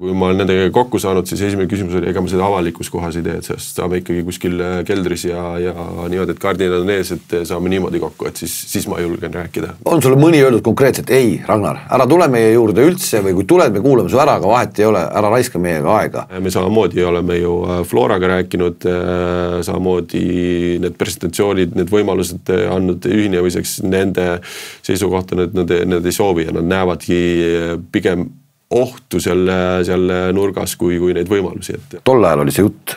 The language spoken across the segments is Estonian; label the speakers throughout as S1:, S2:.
S1: Kui ma olen nendega kokku saanud, siis esimene küsimus oli, ega ma seda avalikus kohas ei tee, et sest saame ikkagi kuskil keldris ja niimoodi, et kardinad on ees, et saame niimoodi kokku, et siis ma julgen rääkida.
S2: On sulle mõni öeldud konkreetselt, ei, Ragnar, ära tule meie juurde üldse või kui tuled, me kuulame su ära, aga vahet ei ole, ära raiska meiega aega.
S1: Me samamoodi oleme ju Floraga rääkinud, samamoodi need presentatsioonid, need võimalused andnud ühinemiseks nende seisukohta, et nad ei soovi ja nad näevadki pigem ohtu selle nurgas kui neid võimalusi.
S2: Tol ajal oli see jutt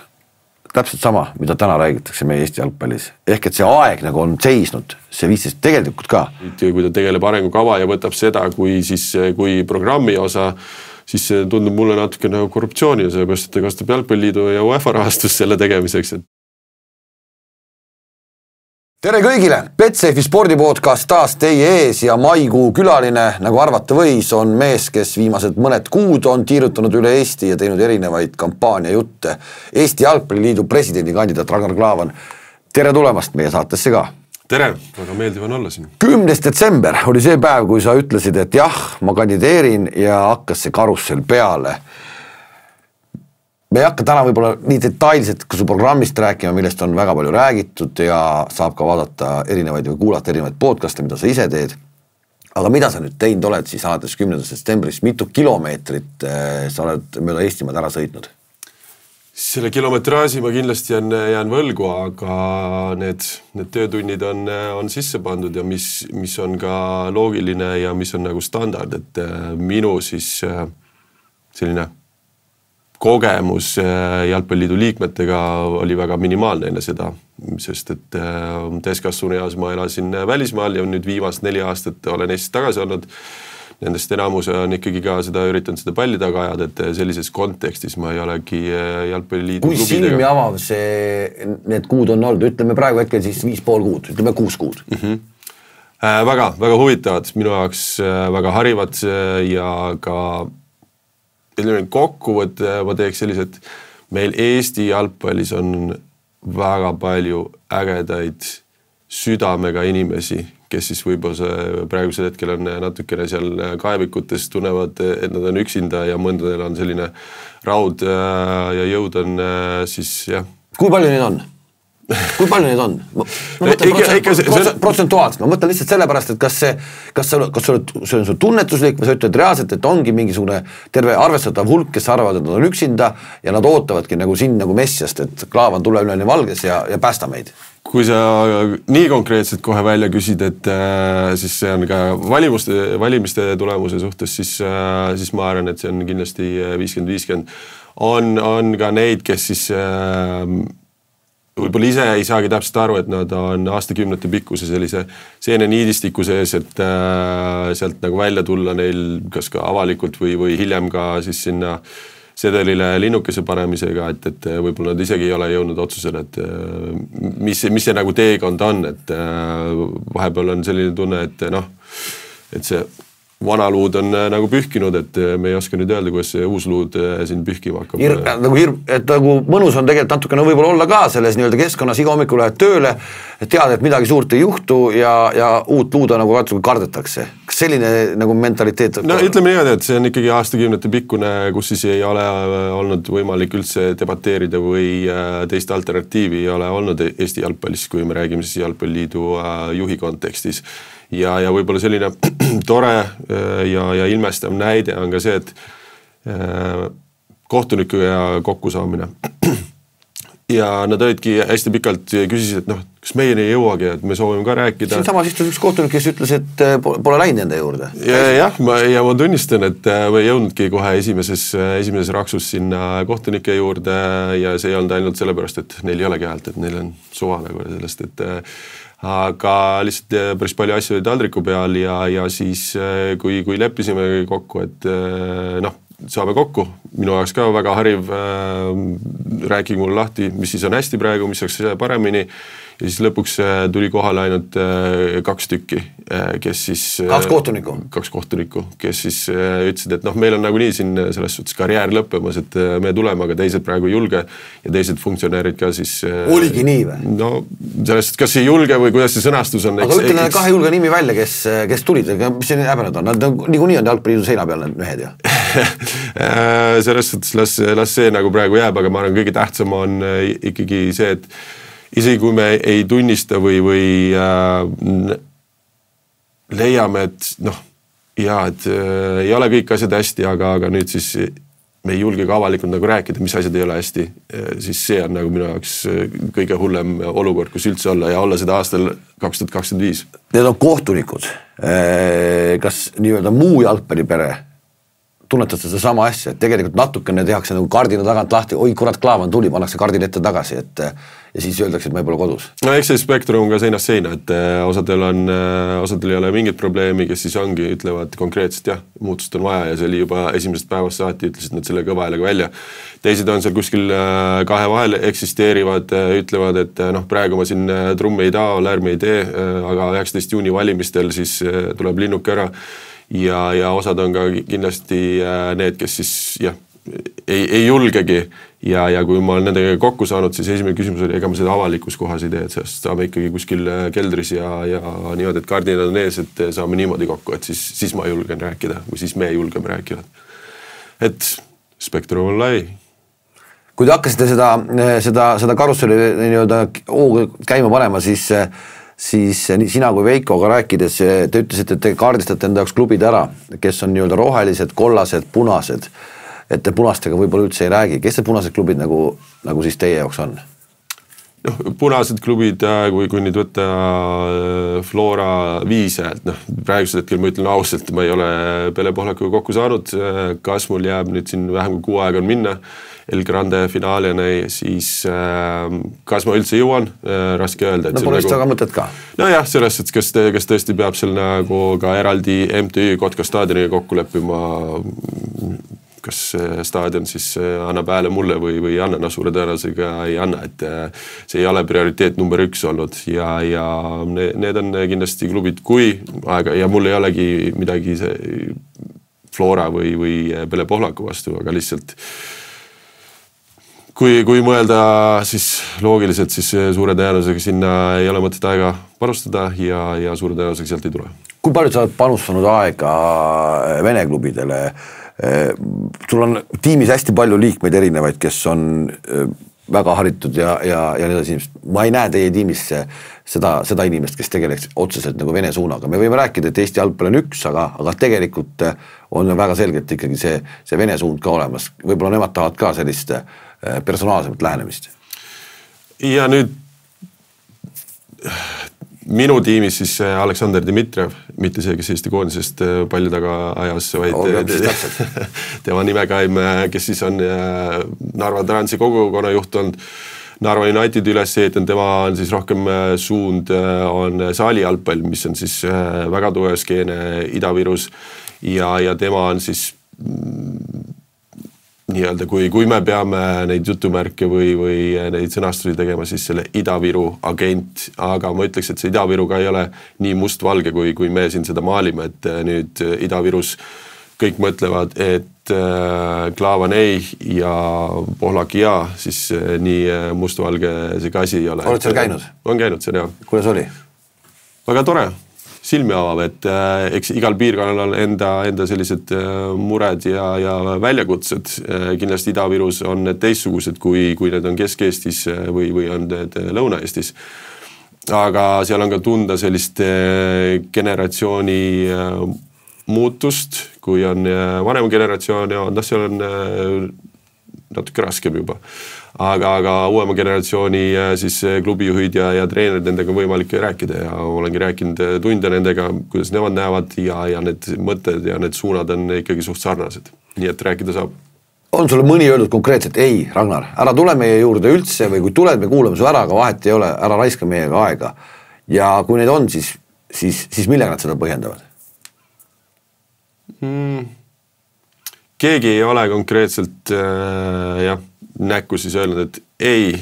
S2: täpselt sama, mida täna räägitakse meie Eesti jalgpallis. Ehk et see aeg nagu on seisnud, see viis tegelikult ka.
S1: Kui ta tegeleb arengukava ja võtab seda kui programmi osa, siis see tundub mulle natuke nagu korruptsiooni, sellepärast, et ta kasutab Jalgpalliliidu ja UEFA rahastust selle tegemiseks.
S2: Tere kõigile! Betsafe spordipodcast taas teie ees ja maikuu külaline, nagu arvata võis, on mees, kes viimased mõned kuud on tiirutanud üle Eesti ja teinud erinevaid kampaania jutte. Eesti Jalgpalliliidu presidendikandidaat Ragnar Klavan. Tere tulemast meie saatesse ka!
S1: Tere! Väga meeldiv on olla siin.
S2: 10. detsember oli see päev, kui sa ütlesid, et jah, ma kandideerin ja hakkas see karussel peale. Me ei hakka täna võib-olla nii detailselt su programmist rääkima, millest on väga palju räägitud ja saab ka vaadata erinevaid või kuulata erinevaid podcaste, mida sa ise teed. Aga mida sa nüüd teinud oled siis alates 10. septembrist? Mitu kilomeetrit sa oled mööda Eestimaad ära sõitnud?
S1: Selle kilometraaži ma kindlasti jään võlgu, aga need töötunnid on sisse pandud ja mis on ka loogiline ja mis on nagu standard, et minu siis selline kogemus Jalgpalliliidu liikmetega oli väga minimaalne enne seda, sest et täiskasvanueas ma elasin välismaal ja nüüd viimast 4 aastat olen Eestis tagasi olnud. Nendest enamus on ikkagi ka üritanud seda palli taga ajada, et sellises kontekstis ma ei olegi Jalgpalliliidu
S2: klubidega. Kui silmi avav need kuud on olnud? Ütleme praegu hetkel siis 5,5 kuud, ütleme 6 kuud.
S1: Väga huvitavad, minu jaoks väga harivad ja ka kokkuvõtte ma teeks sellised, meil Eesti jalgpallis on väga palju ägedaid südamega inimesi, kes siis võib-olla praegusel hetkel on natukene seal kaevikutes, tunnevad, et nad on üksinda ja mõndadel on selline raud ja jõud on siis, jah.
S2: Kui palju neid on? Kui palju neid on? Ma mõtlen protsentuaalselt, ma mõtlen lihtsalt sellepärast, et kas see on su tunnetuslik või sa ütled reaalselt, et ongi mingisugune terve arvestatav hulk, kes arvavad, et nad on üksinda ja nad ootavadki nagu siin nagu messiast, et Klaavan tule üle valges ja päästa meid. Kui
S1: sa nii konkreetselt kohe välja küsid, et siis see on ka valimiste tulemuse suhtes, siis ma arvan, et see on kindlasti 50-50. On ka neid, kes siis võib-olla ise ei saagi täpselt aru, et nad on aastakümnete pikkuse sellise seeneniidistiku sees, et sealt nagu välja tulla neil kas ka avalikult või hiljem ka siis sinna sedelile linnukese panemisega, et võib-olla nad isegi ei ole jõudnud otsusele, et mis see nagu teekond on, et vahepeal on selline tunne, et see vana luud on nagu pühkinud, et me ei oska nüüd öelda, kuidas see uus luud siin pühkima hakkab.
S2: Nagu mõnus on tegelikult natukene võib-olla olla ka selles nii-öelda keskkonnas, iga hommikul lähed tööle, tead, et midagi suurt ei juhtu ja uut luuda nagu kardetakse. Kas selline nagu mentaliteet?
S1: No ütleme niimoodi, et see on ikkagi aastakümnete pikkune, kus siis ei ole olnud võimalik üldse debateerida või teist alternatiivi ei ole olnud Eesti jalgpallis, kui me räägime siis Jalgpalliliidu juhi kontekstis. Ja võib-olla selline tore ja ilmestav näide on ka see, et kohtunikuga kokkusaamine. Ja nad olidki hästi pikalt küsisid, et kas meieni ei jõuagi, et me soovime ka rääkida.
S2: Siin samas istus üks kohtunik, kes ütles, et pole läinud enda juurde.
S1: Ja ma tunnistan, et me ei jõudnudki kohe esimeses raksus sinna kohtunike juurde ja see ei olnud ainult sellepärast, et neil ei olegi häält, et neil on suva nagu sellest, et aga lihtsalt päris palju asju oli taldriku peal ja siis kui leppisime kokku, et saame kokku, minu jaoks ka väga hariv, rääkige mulle lahti, mis siis on hästi praegu, mis saaks paremini ja siis lõpuks tuli kohale ainult 2 tükki, kes siis...
S2: 2 kohtunikku?
S1: 2 kohtunikku, kes siis ütlesid, et meil on nagu nii siin selles suhtes karjäär lõppemas, et me tuleme, aga teised praegu ei julge ja teised funktsionäärid ka siis...
S2: Oligi nii või?
S1: No sellest, kas ei julge või kuidas see sõnastus on...
S2: Aga ütle need 2 julge nimi välja, kes tulid, mis see häbenud on? Nad niikuinii on Jalgpalliliidu seina peal need mehed ja?
S1: selles suhtes las see nagu praegu jääb, aga ma arvan, kõige tähtsam on ikkagi see, et isegi kui me ei tunnista või leiame, et et ei ole kõik asjad hästi, aga nüüd siis me ei julge ka avalikult nagu rääkida, mis asjad ei ole hästi, siis see on nagu minu jaoks kõige hullem olukord, kus üldse olla ja olla seda aastal 2025.
S2: Need on kohtunikud. Kas nii-öelda muu jalgpallipere tunnetad seda sama asja, et tegelikult natukene tehakse nagu kardina tagant lahti, oi kurat, Klaavan tuli, pannakse kardin ette tagasi, ja siis öeldakse, et ma ei pole kodus.
S1: No eks see spektrum on ka seinast seina, et osadel ei ole mingit probleemi, kes siis ongi, ütlevad konkreetselt jah, muutust on vaja ja see oli juba esimesest päevast saati, ütlesid nad selle kõva häälega välja. Teised on seal kuskil kahe vahel eksisteerivad, ütlevad, et praegu ma siin trumme ei taha, lärmi ei tee, aga 19. juuni valimistel siis tuleb linnuk ära. Ja osad on ka kindlasti need, kes siis ei julgegi ja kui ma olen nendega kokku saanud, siis esimene küsimus oli, ega ma seda avalikus kohas ei tee, et sellest saame ikkagi kuskil keldris ja niimoodi, et kardinad on ees, et saame niimoodi kokku, et siis ma julgen rääkida või siis me julgeme rääkida. Et spektrum on lai.
S2: Kui te hakkasite seda karusselli nii-öelda käima panema, siis sina kui Veikoga rääkides, te ütlesite, et te kaardistate enda jaoks klubid ära, kes on nii-öelda rohelised, kollased, punased, et te punastega võib-olla üldse ei räägi. Kes see punased klubid nagu siis teie jaoks on?
S1: Punased klubid, kui nüüd võtta Flora Viise, praegusel hetkel ma ütlen ausalt, ma ei ole Pele Pohlakuga kokku saanud, kas mul jääb nüüd siin vähem kui 6 aega on minna El Grande finaalini, siis kas ma üldse jõuan, raske öelda.
S2: No pole vist väga mõtet ka.
S1: No jah, selles, et kas tõesti peab seal nagu ka eraldi MTÜ Kotka staadioniga kokku leppima, kas staadion siis annab hääle mulle või ei anna, suure tõenäosusega ei anna, et see ei ole prioriteet number 1 olnud ja need on kindlasti klubid, kui aega ja mul ei olegi midagi Flora või Pele Pohlaku vastu, aga lihtsalt kui mõelda siis loogiliselt, siis suure tõenäosusega sinna ei ole mõtet aega panustada ja suure tõenäosusega sealt ei tule.
S2: Kui palju sa oled panustanud aega Vene klubidele? Sul on tiimis hästi palju liikmeid erinevaid, kes on väga haritud ja need inimesed. Ma ei näe teie tiimis seda inimest, kes tegeleks otseselt nagu Vene suunaga. Me võime rääkida, et Eesti jalgpall on üks, aga tegelikult on väga selgelt ikkagi see Vene suund ka olemas. Võib-olla nemad tahavad ka sellist personaalsemat lähenemist.
S1: Ja nüüd minu tiimis siis Aleksandr Dmitrijev, mitte see, kes Eesti koondisest palju taga ajas, vaid tema nimekaim, kes siis on Narva Transi kogukonna juht olnud, Narva United üles eetan, tema on siis rohkem suund, on saali jalgpall, mis on siis väga tugev skeene Ida-Virus ja tema on siis nii-öelda, kui me peame neid jutumärke või neid sõnastusi tegema, siis selle Ida-Viru agent, aga ma ütleks, et see Ida-Viru ka ei ole nii mustvalge, kui me siin seda maalime, et nüüd Ida-Virus kõik mõtlevad, et Klaavan ei ja Pohlak ja, siis nii mustvalge see ka asi ei ole.
S2: Oled seal käinud?
S1: On käinud seal, jah.
S2: Kuidas oli?
S1: Väga tore. Silmi avav, et eks igal piirkonnal on enda sellised mured ja väljakutsed. Kindlasti Ida-Virus on need teistsugused, kui need on Kesk-Eestis või on need Lõuna-Eestis. Aga seal on ka tunda sellist generatsiooni muutust, kui on vanem generatsioon ja seal on natuke raskem juba. Aga uuema generatsiooni siis klubijuhid ja treenerid, nendega on võimalik rääkida ja olengi rääkinud tunde nendega, kuidas nemad näevad ja need mõtted ja need suunad on ikkagi suht sarnased. Nii et rääkida saab.
S2: On sulle mõni öeldud konkreetselt, ei, Ragnar, ära tule meie juurde üldse või kui tuled, me kuuleme su ära, aga vahet ei ole, ära raiska meiega aega. Ja kui neid on, siis millega nad seda põhjendavad?
S1: Keegi ei ole konkreetselt näkku siis öelnud, et ei,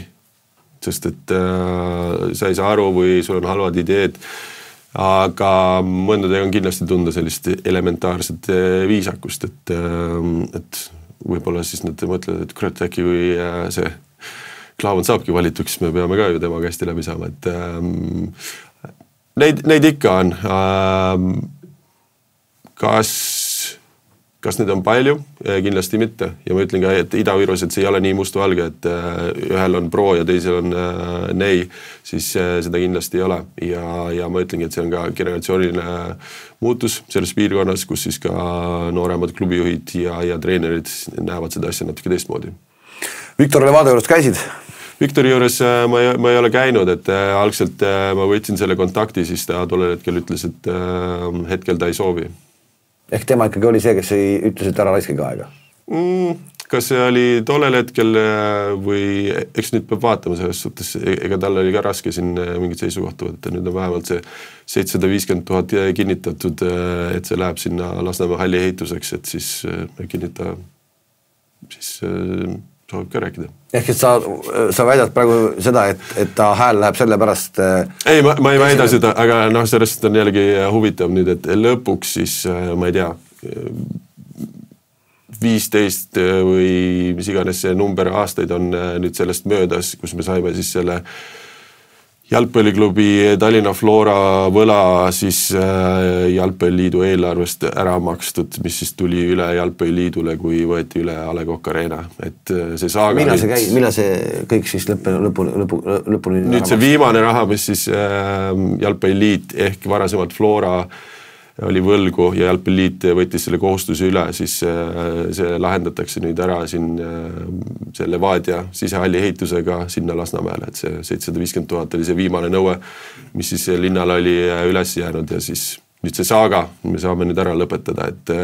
S1: sest et sa ei saa aru või sul on halvad ideed, aga mõndadega on kindlasti tunda sellist elementaarset viisakust, et võib-olla siis nad mõtlevad, et kurat äkki või see Klaavan saabki valituks, me peame ka ju tema käesti läbi saama, et neid ikka on. Kas kas need on palju? Kindlasti mitte. Ja ma ütlen ka, et Ida-Virus, et see ei ole nii mustvalge, et ühel on pro ja teisel on nei, siis seda kindlasti ei ole. Ja ma ütlengi, et see on ka generatsiooniline muutus selles piirkonnas, kus siis ka nooremad klubijuhid ja treenerid näevad seda asja natuke teistmoodi.
S2: Viktor Levada juures käisid?
S1: Viktori juures ma ei ole käinud, et algselt ma võtsin selle kontakti, siis ta tollel hetkel ütles, et hetkel ta ei soovi. Ehk
S2: tema ikkagi oli see, kes ütles, et ära laiskagi aega?
S1: Kas see oli tollel hetkel või eks nüüd peab vaatama selles suhtes, ega tal oli ka raske siin mingit seisukohta võtta, nüüd on vähemalt see 750 000 kinnitatud, et see läheb sinna Lasnamäe halli ehituseks, et siis kinnita, siis soovib ka rääkida.
S2: Ehk et sa väidad praegu seda, et ta hääl läheb selle pärast...
S1: Ei, ma ei väida seda, aga sellest on jällegi huvitav nüüd, et lõpuks siis, ma ei tea, 15 või mis iganes see number aastaid on nüüd sellest möödas, kus me saime siis selle jalgpalliklubi Tallinna Flora võla siis jalgpalliliidu eelarvest ära makstud, mis siis tuli üle jalgpalliliidule, kui võeti üle A. Le Coq Arena. Et see saaga...
S2: Millal see kõik siis lõpuni...
S1: Nüüd see viimane raha, mis siis jalgpalliliit ehk varasemalt Flora oli võlgu ja jalgpalliliit võttis selle kohustuse üle, siis see lahendatakse nüüd ära siin selle Vaadia sisehalli ehitusega sinna Lasnamäele, et see 750 000 oli see viimane nõue, mis siis linnal oli üles jäänud ja siis nüüd see saaga me saame nüüd ära lõpetada, et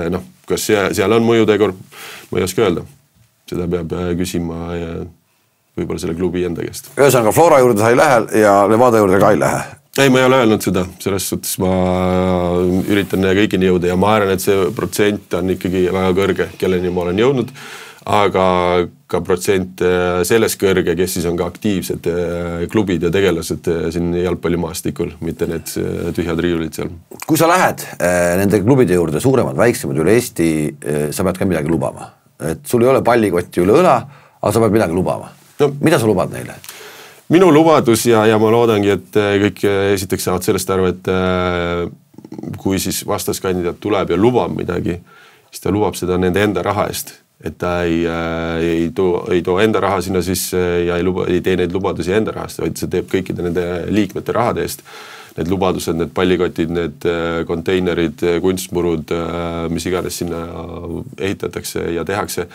S1: kas seal on mõjutegur, ma ei oska öelda. Seda peab küsima võib-olla selle klubi enda käest.
S2: Ühesõnaga Flora juurde sa ei lähe ja Levada juurde ka ei lähe?
S1: Ei, ma ei ole öelnud seda, selles suhtes ma üritan kõigini jõuda ja ma arvan, et see protsent on ikkagi väga kõrge, kelleni ma olen jõudnud, aga ka protsent selles kõrge, kes siis on ka aktiivsed klubid ja tegelased siin jalgpallimaastikul, mitte need tühjad riiulid seal. Kui
S2: sa lähed nende klubide juurde, suuremad, väiksemad üle Eesti, sa pead ka midagi lubama. Et sul ei ole pallikotti üle õla, aga sa pead midagi lubama. No, mida sa lubad neile?
S1: Minu lubadus ja ma loodangi, et kõik esiteks saavad sellest aru, et kui siis vastaskandidaat tuleb ja lubab midagi, siis ta lubab seda nende enda raha eest. Et ta ei too enda raha sinna sisse ja ei tee neid lubadusi enda rahast, vaid see teeb kõikide nende liikmete rahade eest. Need lubadused, need pallikotid, need konteinerid, kunstmurud, mis iganes sinna ehitatakse ja tehakse.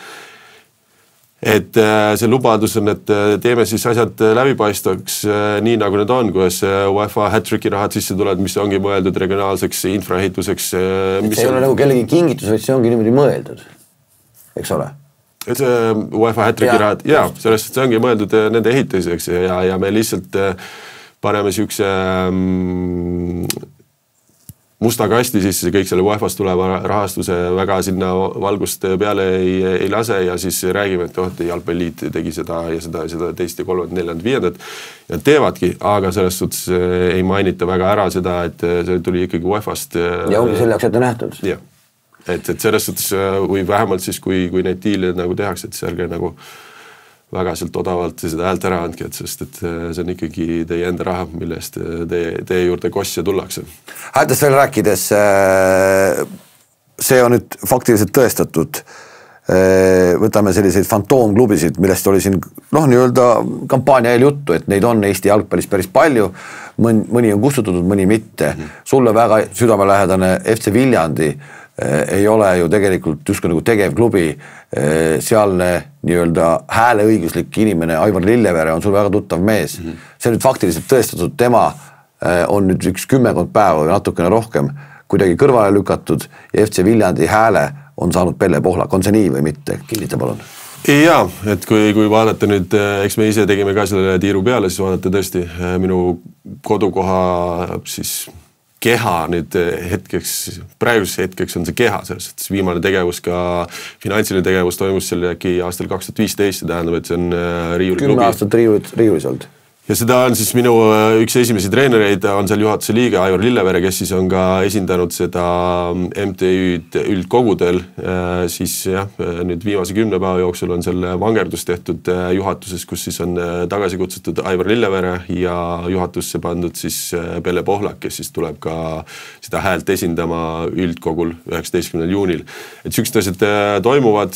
S1: Et see lubadus on, et teeme siis asjad läbipaistvaks nii nagu need on, kuidas UEFA hat-tricki rahad sisse tulevad, mis ongi mõeldud regionaalseks infraehituseks.
S2: See ei ole nagu kellegi kingitus, vaid see ongi niimoodi mõeldud, eks ole?
S1: Et see UEFA hat-tricki rahad, sellest see ongi mõeldud nende ehituseks ja me lihtsalt paneme siukse musta kasti sisse, kõik selle UEFA-st tuleva rahastuse väga sinna valgust peale ei lase ja siis räägime, et jalgpalliliit tegi seda ja seda teist ja 3, 4, 5 ja teevadki, aga selles suhtes ei mainita väga ära seda, et see tuli ikkagi UEFA-st.
S2: Ja ongi selle jaoks ette nähtud.
S1: Ja. Et selles suhtes või vähemalt siis, kui neid diile nagu tehakse, et see ärge nagu väga sealt odavalt seda häält ära andke, sest et see on ikkagi teie enda raha, millest teie juurde kosja tullakse.
S2: Häältest veel rääkides, see on nüüd faktiliselt tõestatud. Võtame selliseid fantoomklubisid, millest oli siin nii-öelda kampaania eel juttu, et neid on Eesti jalgpallis päris palju. Mõni on kustutatud, mõni mitte. Sulle väga südamelähedane FC Viljandi ei ole ju tegelikult justkui nagu tegevklubi, sealne nii-öelda hääleõiguslik inimene Aivar Lillevere on sul väga tuttav mees. See nüüd faktiliselt tõestatud, tema on nüüd üks 10 päeva või natukene rohkem kuidagi kõrvale lükatud ja FC Viljandi hääle on saanud Pelle Pohlak. On see nii või mitte? Kinnita palun.
S1: Jaa, et kui vaadata nüüd, eks me ise tegime ka selle tiiru peale, siis vaadata tõesti minu kodukoha siis keha nüüd hetkeks, praeguseks hetkeks on see keha, selles suhtes viimane tegevus, ka finantsiline tegevus toimus selle äkki aastal 2015, tähendab, et see on riiuliklubi.
S2: 10 aastat riiulis olnud.
S1: ja seda on siis minu üks esimesi treenereid, on seal juhatuse liige Aivar Lillevere, kes siis on ka esindanud seda MTÜ-d üldkogudel, siis jah, nüüd viimase 10 päeva jooksul on selle vangerdus tehtud juhatuses, kus siis on tagasi kutsutud Aivar Lillevere ja juhatusse pandud siis Pelle Pohlak, kes siis tuleb ka seda häält esindama üldkogul 19. juunil. Et sellised asjad toimuvad.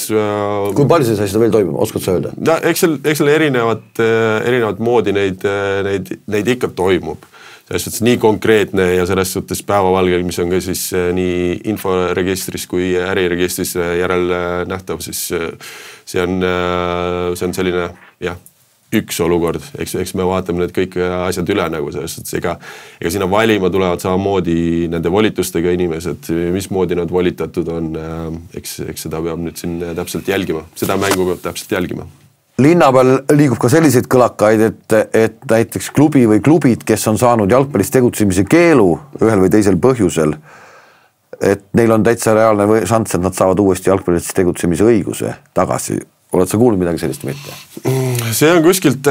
S2: Kui palju see asjad veel toimub, oskad sa öelda?
S1: No, eks seal erinevat moodi neid ikka toimub. Selles suhtes nii konkreetne ja selles suhtes päevavalgel, mis on ka siis nii inforegistris kui äriregistris järel nähtav, siis see on selline jah, üks olukord. Eks me vaatame need kõik asjad üle nagu selles suhtes. Ega sinna valima tulevad samamoodi nende volitustega inimesed, mismoodi nad volitatud on. Eks seda peab nüüd siin täpselt jälgima. Seda mängu peab täpselt jälgima.
S2: Linna peal liigub ka selliseid kõlakaid, et näiteks klubi või klubid, kes on saanud jalgpallis tegutsemise keelu ühel või teisel põhjusel, et neil on täitsa reaalne šanss, et nad saavad uuesti jalgpallis tegutsemise õiguse tagasi. Oled sa kuulnud midagi sellist mitte?
S1: See on kuskilt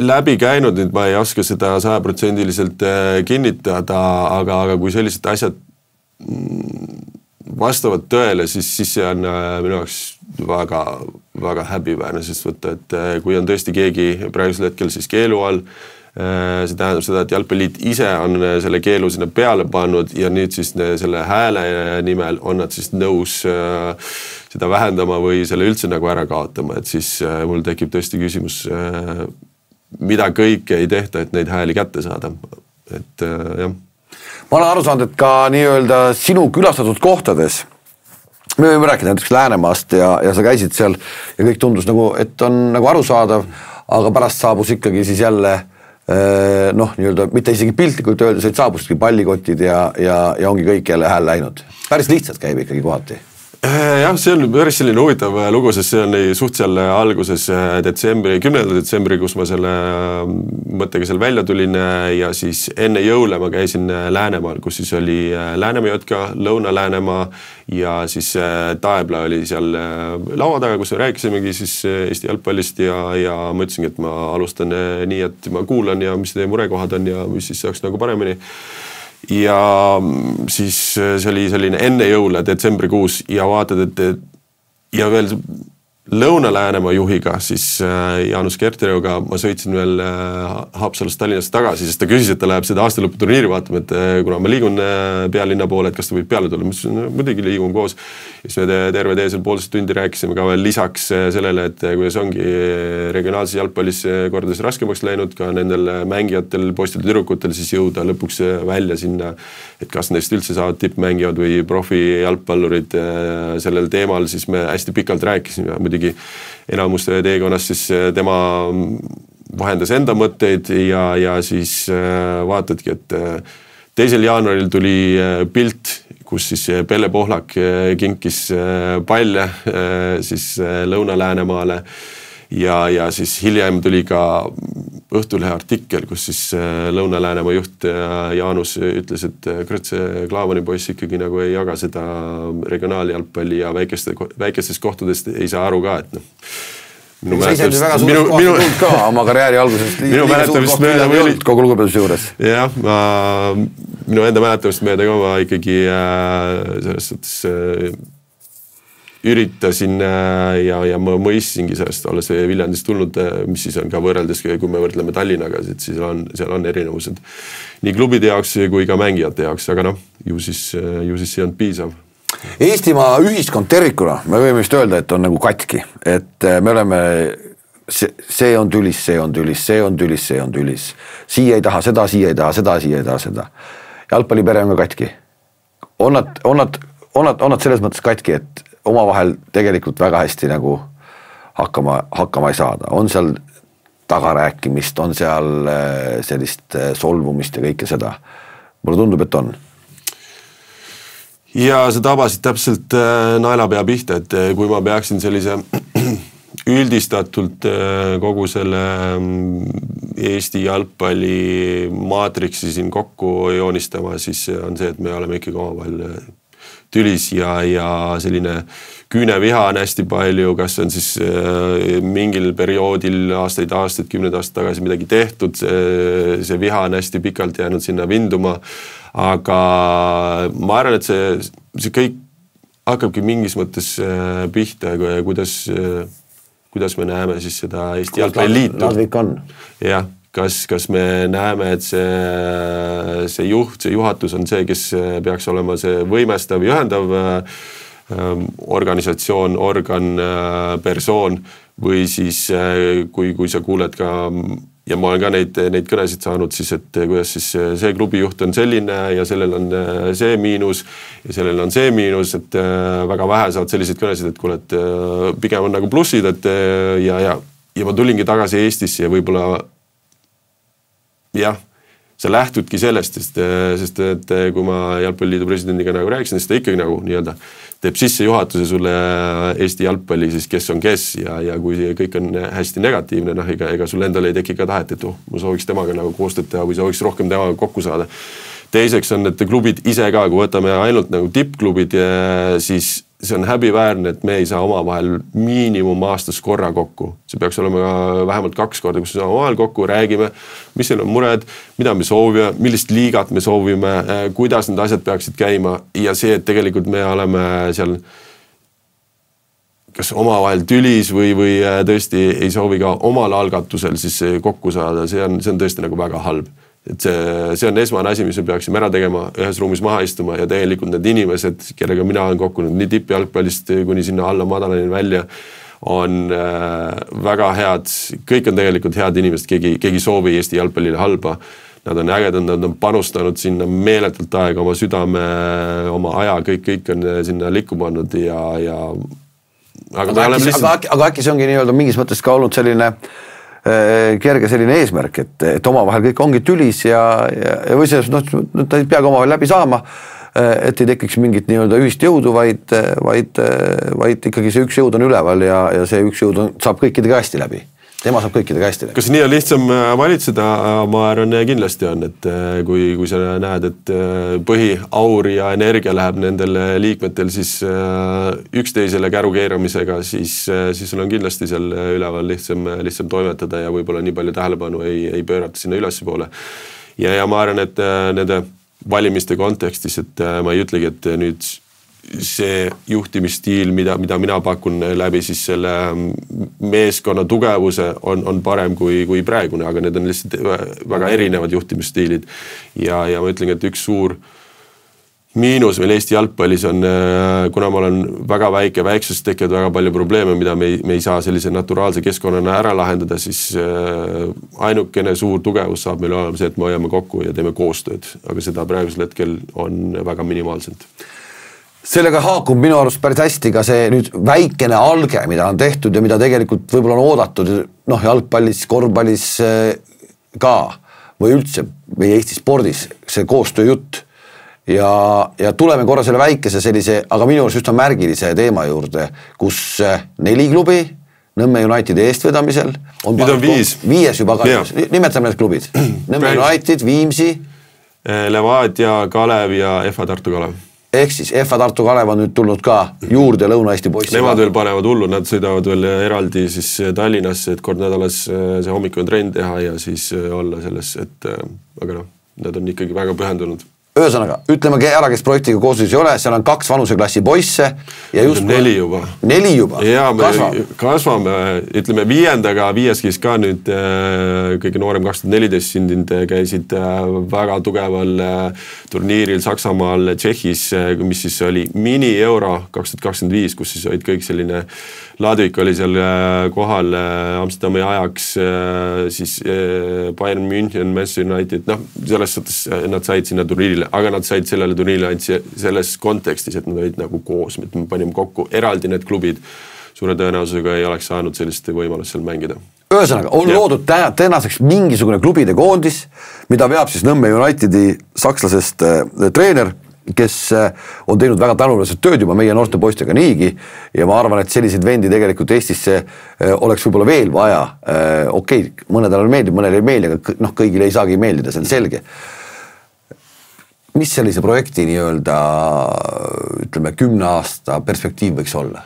S1: läbi käinud, nüüd ma ei oska seda 100% kinnitada, aga kui sellised asjad vastavad tõele, siis see on minu jaoks väga häbiväärne, sest võtta, et kui on tõesti keegi praegusel hetkel siis keelu all, see tähendab seda, et Jalgpalliliit ise on selle keelu sinna peale pannud ja nüüd siis selle hääle nimel on nad siis nõus seda vähendama või selle üldse nagu ära kaotama, et siis mul tekib tõesti küsimus, mida kõike ei tehta, et neid hääli kätte saada, et jah.
S2: Ma olen aru saanud, et ka nii-öelda sinu külastatud kohtades, me võime rääkida näiteks Läänemaast ja sa käisid seal ja kõik tundus nagu, et on nagu arusaadav, aga pärast saabus ikkagi siis jälle nii-öelda, mitte isegi piltlikult öeldes, et saabusidki pallikotid ja ongi kõik jälle hääl läinud. Päris lihtsalt käib ikkagi kohati.
S1: Jah, see on päris selline huvitav lugu, sest see on suht seal alguses 10. detsembri, kus ma selle mõttega seal välja tulin ja siis enne jõule ma käisin Läänemaal, kus siis oli Läänemaa Jotka, Lõuna-Läänemaa ja siis Taebla oli seal laua taga, kus me rääkisimegi siis Eesti jalgpallist ja ma ütlesingi, et ma alustan nii, et ma kuulan ja mis teie murekohad on ja mis siis saaks nagu paremini. Ja siis see oli selline enne jõule detsembrikuus ja vaatad, et ja veel Lõuna-Läänemaa juhiga, siis Jaanus Kerterioga ma sõitsin veel Haapsalust Tallinnast tagasi, sest ta küsis, et ta läheb seda aastalõputurniiri vaatama, et kuna ma liigun pealinna poole, et kas ta võib peale tulla. Ma ütlesin, muidugi liigun koos. Ja siis me terve teesel poolest tundi rääkisime ka veel lisaks sellele, et kuidas ongi regionaalses jalgpallis kordades raskemaks läinud ka nendel mängijatel, poistel ja tüdrukutel siis jõuda lõpuks välja sinna, et kas neist üldse saavad tippmängijad või profi jalgpallurid sellel teemal, siis me hästi pikalt rääkisime ja muidugi enamuste teekonnas siis tema vahendas enda mõtteid ja siis vaatadki, et 2. jaanuaril tuli pilt, kus siis Pelle Pohlak kinkis palle siis Lõuna-Läänemaale ja siis hiljem tuli ka Õhtulehe artikkel, kus siis Lõuna-Läänemaa juht Jaanus ütles, et see Klaavani poiss ikkagi nagu ei jaga seda regionaaljalgpalli ja väikestest kohtadest ei saa aru ka, et
S2: sa ise oli väga suurest kohta tulnud ka oma karjääri algusest kogu lugupeaduse juures.
S1: Jah, minu enda mäletamist mööda ka ma ikkagi selles suhtes üritasin ja ma mõistsingi sellest, olles Viljandist tulnud, mis siis on ka võrreldes, kui me võrdleme Tallinnaga, siis seal on erinevused nii klubide jaoks kui ka mängijate jaoks, aga ju siis see on piisav.
S2: Eestimaa ühiskond tervikuna, me võime vist öelda, et on nagu katki, et me oleme, see on tülis, see on tülis, see on tülis, see on tülis. Siia ei taha seda, siia ei taha seda, siia ei taha seda. Jalgpallipere on ka katki. On nad selles mõttes katki, et omavahel tegelikult väga hästi nagu hakkama ei saada. On seal tagarääkimist, on seal sellist solvumist ja kõike seda. Mulle tundub, et on.
S1: Ja sa tabasid täpselt naelapea pihta, et kui ma peaksin sellise üldistatult kogu selle Eesti jalgpalli maatriksi siin kokku joonistama, siis on see, et me oleme ikkagi omavahel tülis ja selline küüneviha on hästi palju, kas on siis mingil perioodil aastaid, 10 aastat tagasi midagi tehtud, see viha on hästi pikalt jäänud sinna vinduma, aga ma arvan, et see kõik hakkabki mingis mõttes pihta, kuidas me näeme siis seda Eesti jalgpalliliitu.
S2: Ladvik on.
S1: Jah, kas me näeme, et see juhatus on see, kes peaks olema see võimestav, ühendav organisatsioon, organ, persoon või siis kui sa kuuled ka, ja ma olen ka neid kõnesid saanud siis, et kuidas siis see klubijuht on selline ja sellel on see miinus ja sellel on see miinus, et väga vähe saad selliseid kõnesid, et kuule, et pigem on nagu plussid, et ja ma tulingi tagasi Eestisse ja võib-olla jah, sa lähtudki sellest, sest et kui ma Jalgpalliliidu presidendiga nagu rääkisin, siis ta ikkagi nagu nii-öelda teeb sisse juhatuse sulle Eesti jalgpalli, siis kes on kes ja kui kõik on hästi negatiivne, ega sul endal ei teki ka tahet, et ma sooviks temaga nagu koostööd teha või sooviks rohkem temaga kokku saada. Teiseks on, et klubid ise ka, kui võtame ainult nagu tippklubid, siis see on häbiväärne, et me ei saa omavahel miinimum aastas korra kokku. See peaks olema ka vähemalt 2 korda, kus me saame omavahel kokku, räägime, mis seal on mured, mida me soovime, millist liigat me soovime, kuidas need asjad peaksid käima ja see, et tegelikult me oleme seal kas omavahel tülis või tõesti ei soovi ka omal algatusel siis kokku saada, see on tõesti nagu väga halb. Et see on esmane asi, mis me peaksime ära tegema, ühes ruumis maha istuma ja tegelikult need inimesed, kellega mina olen kokkunud nii tippjalgpallist kuni sinna alla madalani välja, on väga head, kõik on tegelikult head inimesed, keegi soovi Eesti jalgpallile halba. Nad on ägedad, nad on panustanud sinna meeletult aega, oma südame, oma aja, kõik on sinna likku pannud ja
S2: aga äkki see ongi nii-öelda mingis mõttes ka olnud selline kerge selline eesmärk, et omavahel kõik ongi tülis ja või selles, ta ei peagi omavahel läbi saama, et ei tekiks mingit nii-öelda ühist jõudu, vaid ikkagi see üks jõud on üleval ja see üks jõud saab kõikidega hästi läbi. Tema saab kõikidega hästi läbi.
S1: Kas nii on lihtsam valitseda? Ma arvan, kindlasti on, et kui sa näed, et põhiaur ja energia läheb nendel liikmetel siis üksteisele käru keeramisega, siis sul on kindlasti seal üleval lihtsam toimetada ja võib-olla nii palju tähelepanu ei pöörata sinna ülespoole. Ja ma arvan, et nende valimiste kontekstis, et ma ei ütlegi, et nüüd see juhtimisstiil, mida mina pakun läbi siis selle meeskonna tugevuse on parem kui praegune, aga need on lihtsalt väga erinevad juhtimisstiilid. Ja ma ütlen, et üks suur miinus meil Eesti jalgpallis on, kuna ma olen väga väiksest tekivad väga palju probleeme, mida me ei saa sellise naturaalse keskkonnana ära lahendada, siis ainukene suur tugevus saab meil olema see, et me hoiame kokku ja teeme koostööd, aga seda praegusel hetkel on väga minimaalselt.
S2: Sellega haakub minu arust päris hästi ka see nüüd väikene alge, mida on tehtud ja mida tegelikult võib-olla on oodatud jalgpallis, korvpallis ka või üldse või Eesti spordis see koostööjutt. Ja tuleme korra selle väikese sellise, aga minu arust üsna märgilise teema juurde, kus 4 klubi Nõmme Unitedi eestvedamisel
S1: nüüd on 5
S2: juba ka, nimetame need klubid. Nõmme United, Viimsi,
S1: Levadia, Kalev ja FA Tartu Kalev.
S2: Ehk siis FA Tartu Kalev on nüüd tulnud ka juurde Lõuna-Eesti poissi.
S1: Nemad veel panevad hullu, nad sõidavad veel eraldi siis Tallinnasse, et kord nädalas see hommikune trenn teha ja siis olla selles, et aga nad on ikkagi väga pühendunud.
S2: Ühesõnaga, ütlemegi ära, kes projektiga koostöös ei ole, seal on 2 vanuseklassi poisse ja just
S1: 4 juba.
S2: 4 juba?
S1: Ja me kasvame, ütleme 5. käis ka nüüd kõige noorem 2014 sündinud käisid väga tugeval turniiril Saksamaal, Tšehhis, mis siis oli mini-euro 2025, kus siis olid kõik selline Ladvik oli seal kohal Amsterdami ajaks, siis Bayern München, Manchester United, selles suhtes nad said sinna turniirile, aga nad said sellele turniirile ainult selles kontekstis, et nad olid nagu koos, et me panime kokku eraldi need klubid, suure tõenäosusega ei oleks saanud sellist võimalust seal mängida.
S2: Ühesõnaga, on loodud tänaseks mingisugune klubide koondis, mida veab siis Nõmme Unitedi sakslasest treener, kes on teinud väga tänuväärset tööd juba meie noorte poistega niigi ja ma arvan, et selliseid vendi tegelikult Eestisse oleks võib-olla veel vaja. Okei, mõnedele meeldib, mõnele ei meeldi, aga kõigile ei saagi meeldida, see on selge. mis sellise projekti nii-öelda, ütleme, 10 aasta perspektiiv võiks olla?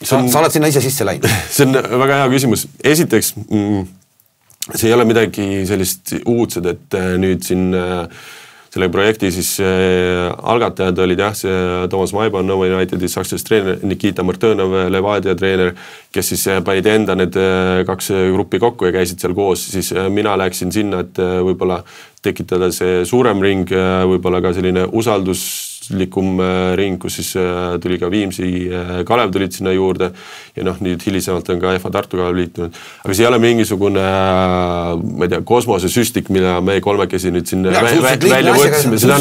S2: Sa oled sinna ise sisse läinud.
S1: See on väga hea küsimus. Esiteks, see ei ole midagi sellist uudsed, et nüüd siin selle projekti siis algatajad olid see Toomas Maiban, Nõmme Unitedi Saksas treener, Nikita Martõnov, Levadia treener, kes siis panid enda need 2 gruppi kokku ja käisid seal koos. Siis mina läksin sinna, et võib-olla tekitada see suurem ring, võib-olla ka selline usalduslikum ring, kus siis tuli ka Viimsi Kalev tulid sinna juurde ja nüüd hilisemalt on ka FA Tartu Kalev liitunud. Aga see ei ole mingisugune, ma ei tea, kosmosesüstik, mida me kolmekesi nüüd siin välja võtsime. Seda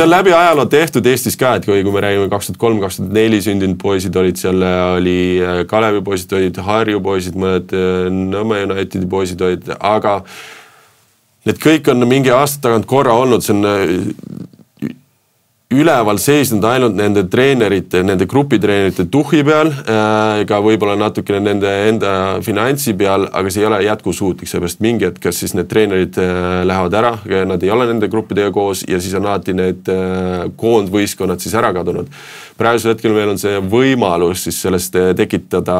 S1: on läbi ajaloo tehtud Eestis ka, et kui me räägime 2003-2004 sündinud poisid olid seal, oli Kalevi poisid olid, Harju poisid, mõned Nõmme Unitedi poisid olid, aga need kõik on mingi aasta tagant korra olnud, see on üleval seisnud ainult nende treenerite, nende grupitreenerite tuhi peal, ka võib-olla natukene nende enda finantsi peal, aga see ei ole jätkusuutlik, seepärast mingi hetk, kas siis need treenerid lähevad ära, nad ei ole nende gruppidega koos ja siis on alati need koondvõistkonnad siis ära kadunud. Praegusel hetkel meil on see võimalus siis sellest tekitada